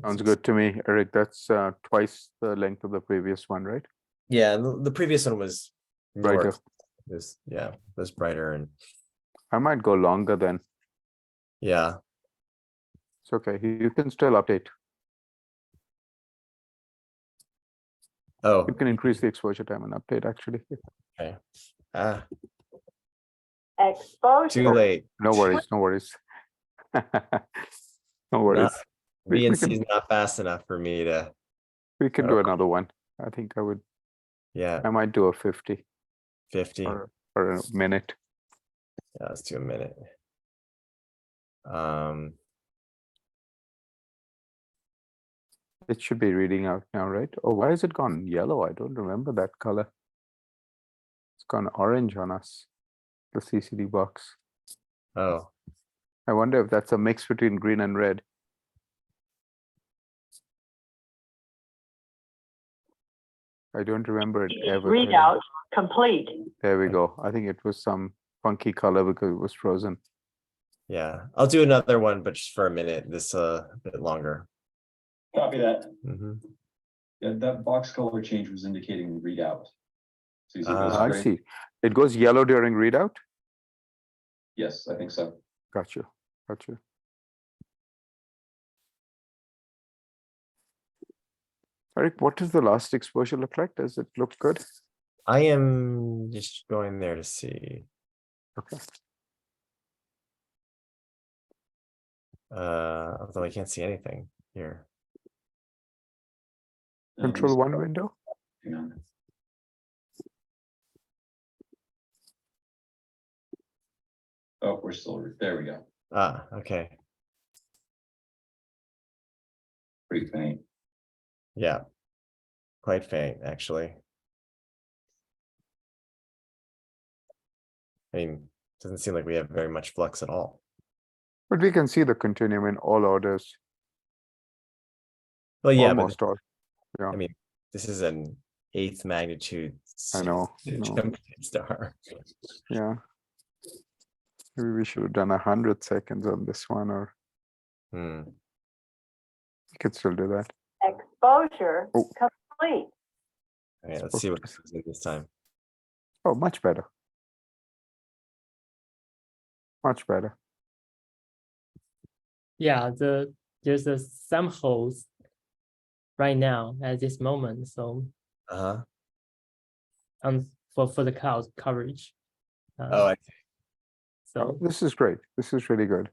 Sounds good to me, Eric. That's twice the length of the previous one, right? yeah, the previous one was Brighter. was brighter and I might go longer then. yeah. It's okay. You can still update. Oh, You can increase the exposure time and update actually. okay. Exposure. Too late. No worries, no worries. No worries. We VNC is can, not fast enough for me to. we can do another one. I think Yeah, I might do a 50 50. or a minute. Yeah, let's do a minute. It should be reading out now, right? Oh, why has it gone yellow? I don't remember that color. It's gone orange on us, the CCD box. Oh, I wonder if that's a mix between green and red. I don't remember it ever. Readout complete. There we go. I think it was some funky color because it was frozen. yeah. I'll do another one, but just for a minute. This a bit longer. Copy that. Mhm. Yeah, that box color change was indicating readout. So you see those I gray? see. It goes yellow during readout? Yes, I think so. Got you. Got you. Eric, what does the last exposure look like? Does it look good? I am just going there to see. Okay. Although I can't see anything here. Control one window. Hang on. Oh, we're still, there we go. Ah, okay. Pretty faint. Yeah. Quite faint, actually. I mean, doesn't seem like we have very much flux at all. But we can see the continuum in all orders. Well, yeah, Almost but all. Yeah. I mean, this is an 8th magnitude I know. star. Yeah. Maybe we should have done 100 seconds on this one, or Hmm. we could still do that. Exposure Oh. complete. All right, let's see what comes in this time. Oh, much better. Much better. Yeah, there's some holes right now at this moment. So Uh-huh. for the cloud coverage. Oh, I see. So Oh, this is great. This is really good.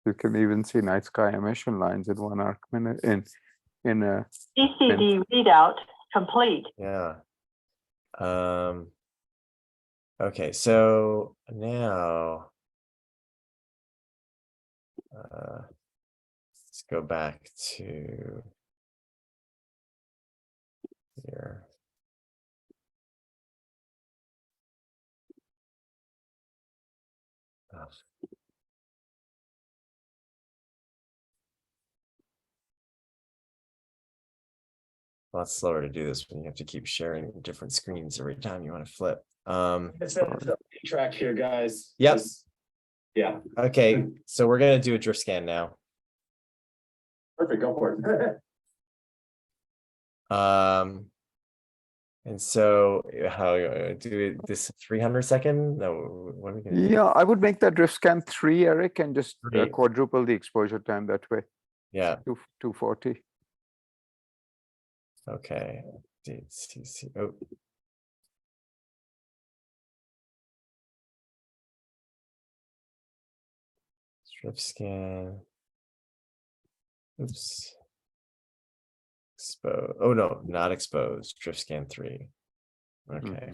You can even see night sky emission lines in 1 arc minute in a CCD readout complete. Yeah. Okay, so now let's go back to here. Oh. A lot slower to do this when you have to keep sharing different screens every time you want to flip. It's a track here, guys. Yep. Yeah, Okay, so we're gonna do a drift scan now. perfect. Go for it. And so how do this 300 second? No, what are we gonna do? Yeah, I would make that drift scan 3, Eric, and just 3. quadruple the exposure time that way. Yeah. 240. Okay. CC. Oh. Strip scan. Oops. Expose. Oh no, not exposed. Drift scan 3. Okay.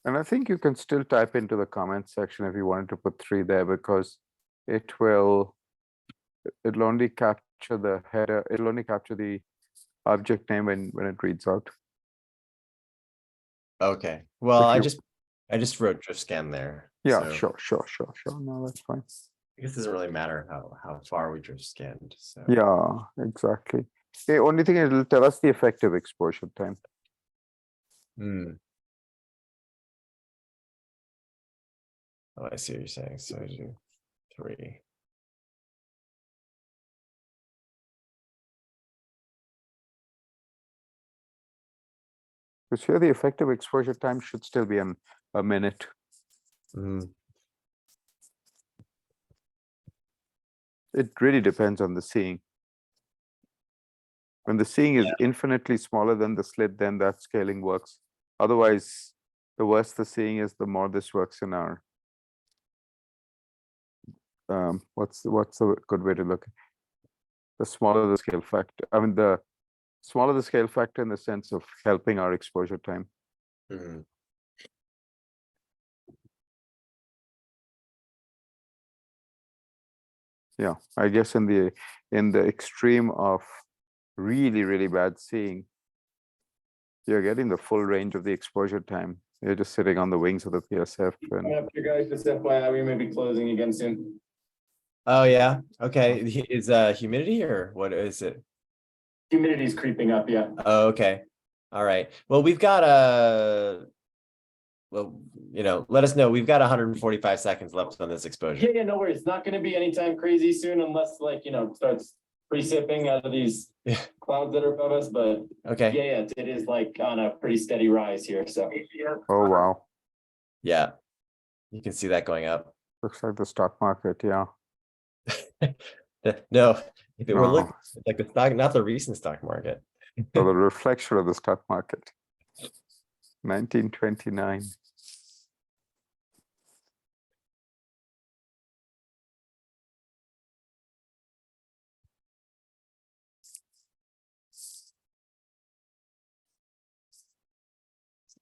And I think you can still type into the comments section if you wanted to put 3 there, because it'll only capture the header, it'll only capture the object name when it reads out. Okay. Well, If I you- just wrote drift scan there. Yeah, so sure. No, that's fine. I guess it doesn't really matter how far we drift scanned. So Yeah, exactly. The only thing is it'll tell us the effective exposure time. Hmm. Oh, I see what you're saying. So I do 3. Because here the effective exposure time should still be a minute. Hmm. It really depends on the seeing. When the seeing is infinitely smaller than the slit, then that scaling works. Otherwise, the worse the seeing is, the more this works in our what's the good way to look? The smaller the scale factor. I mean, the smaller the scale factor in the sense of helping our exposure time. Hmm. Yeah, I guess in the extreme of really bad seeing, you're getting the full range of the exposure time. You're just sitting on the wings of the PSF. And Coming up here, guys, just FYI, we may be closing again soon. Oh yeah. Okay. Is humidity or what is it? Humidity is creeping up, yeah. Oh, okay. All right. Well, we've got well, let us know. We've got 145 seconds left on this exposure. Yeah, no worries. It's not gonna be anytime crazy soon unless it starts precipitating out of these clouds that are above us, but Okay. yeah, it is like on a pretty steady rise here, so. oh wow, Yeah. You can see that going up. looks like the stock market. Yeah. No, if it were No. looking like the stock, not the recent stock market. So the reflection of the stock market. 1929.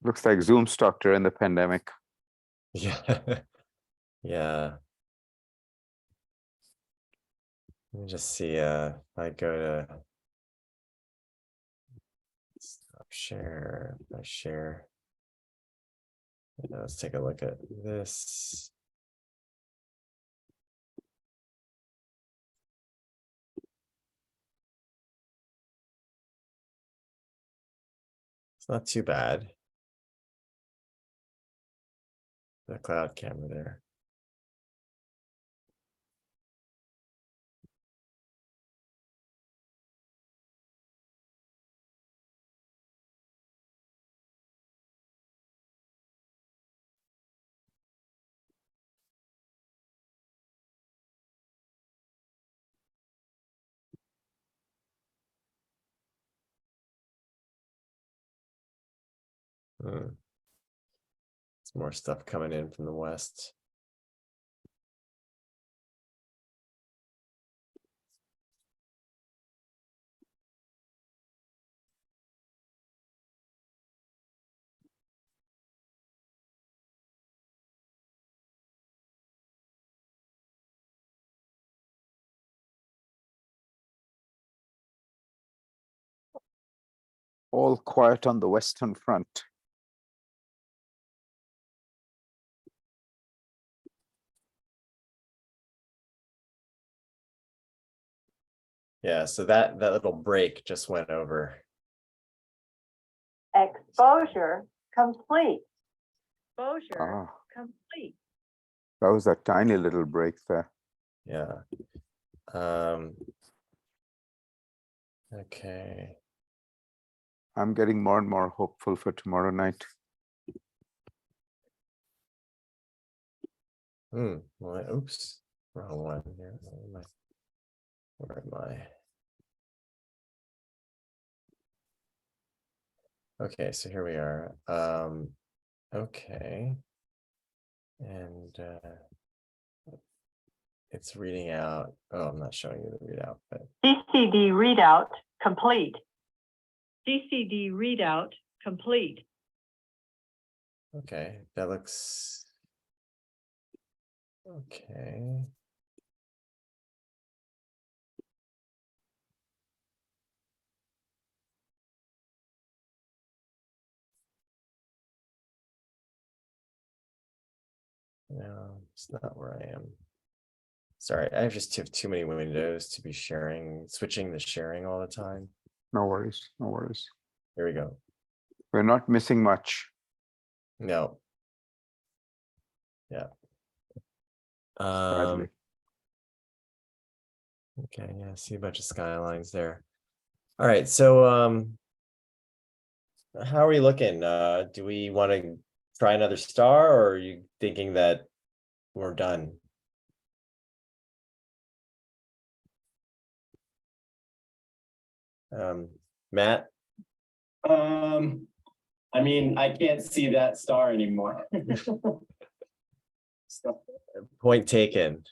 Looks like Zoom stock during the pandemic. Yeah. Yeah. Let me just see if I go to stop share, if I share. Let's take a look at this. It's not too bad. The cloud camera there. There's more stuff coming in from the west. All quiet on the Western Front. Yeah, so that little break just went over. Exposure complete. Exposure Ah, complete. that was a tiny little break there. Yeah. Okay. I'm getting more and more hopeful for tomorrow night. Well, oops, wrong one here. Where am I? Okay, so here we are. Okay. And it's reading out. Oh, I'm not showing you the readout, but CCD readout complete. CCD readout complete. Okay, that looks okay. No, it's not where I am. Sorry, I just have too many windows to be switching the sharing all the time. No worries, no worries. Here we go. We're not missing much. No. Yeah. Sadly. Okay, yeah, I see a bunch of skylines there. All right, so how are we looking? Do we want to try another star, or are you thinking that we're done? Matt? I mean, I can't see that star anymore. Point taken.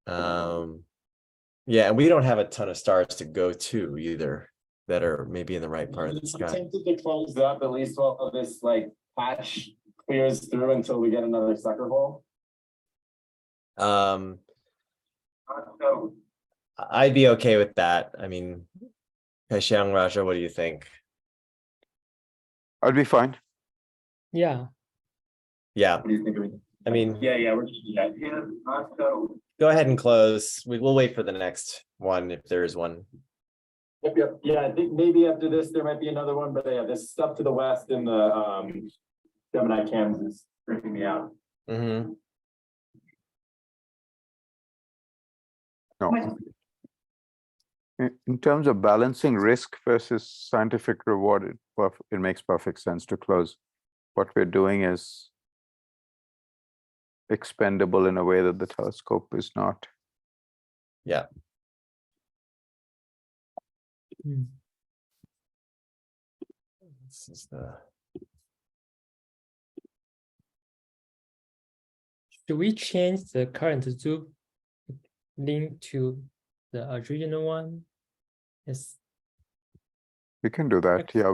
Yeah, and we don't have a ton of stars to go to either that are maybe in the right part of the I'm sky. tempted to close up at least while this like patch clears through until we get another sucker hole. I'd be okay with that. I mean, Kaixiang, Raja, what do you think? I'll be fine. Yeah. Yeah, What do you think of it? I mean, Yeah, we're go ahead and close. We'll wait for the next one if there is one. Yep. Yeah, I think maybe after this there might be another one, but yeah, this stuff to the west in the Gemini cams is freaking me out. Mm-hmm. No. In terms of balancing risk versus scientific reward, it makes perfect sense to close. What we're doing is expendable in a way that the telescope is not. Yeah. This is the. Should we change the current zoom link to the original one? Yes. We can do that. Yeah,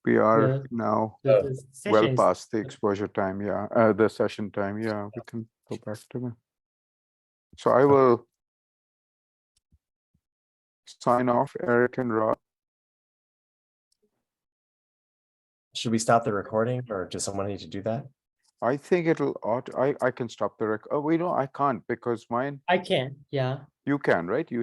we are now The well session is- past the exposure time. Yeah, the session time. Yeah, we can go back to them. So I will sign off, Eric and Rod. Should we stop the recording, or does someone need to do that? I think I can stop the record. Oh, I can't because mine, I can, yeah. you can, right? You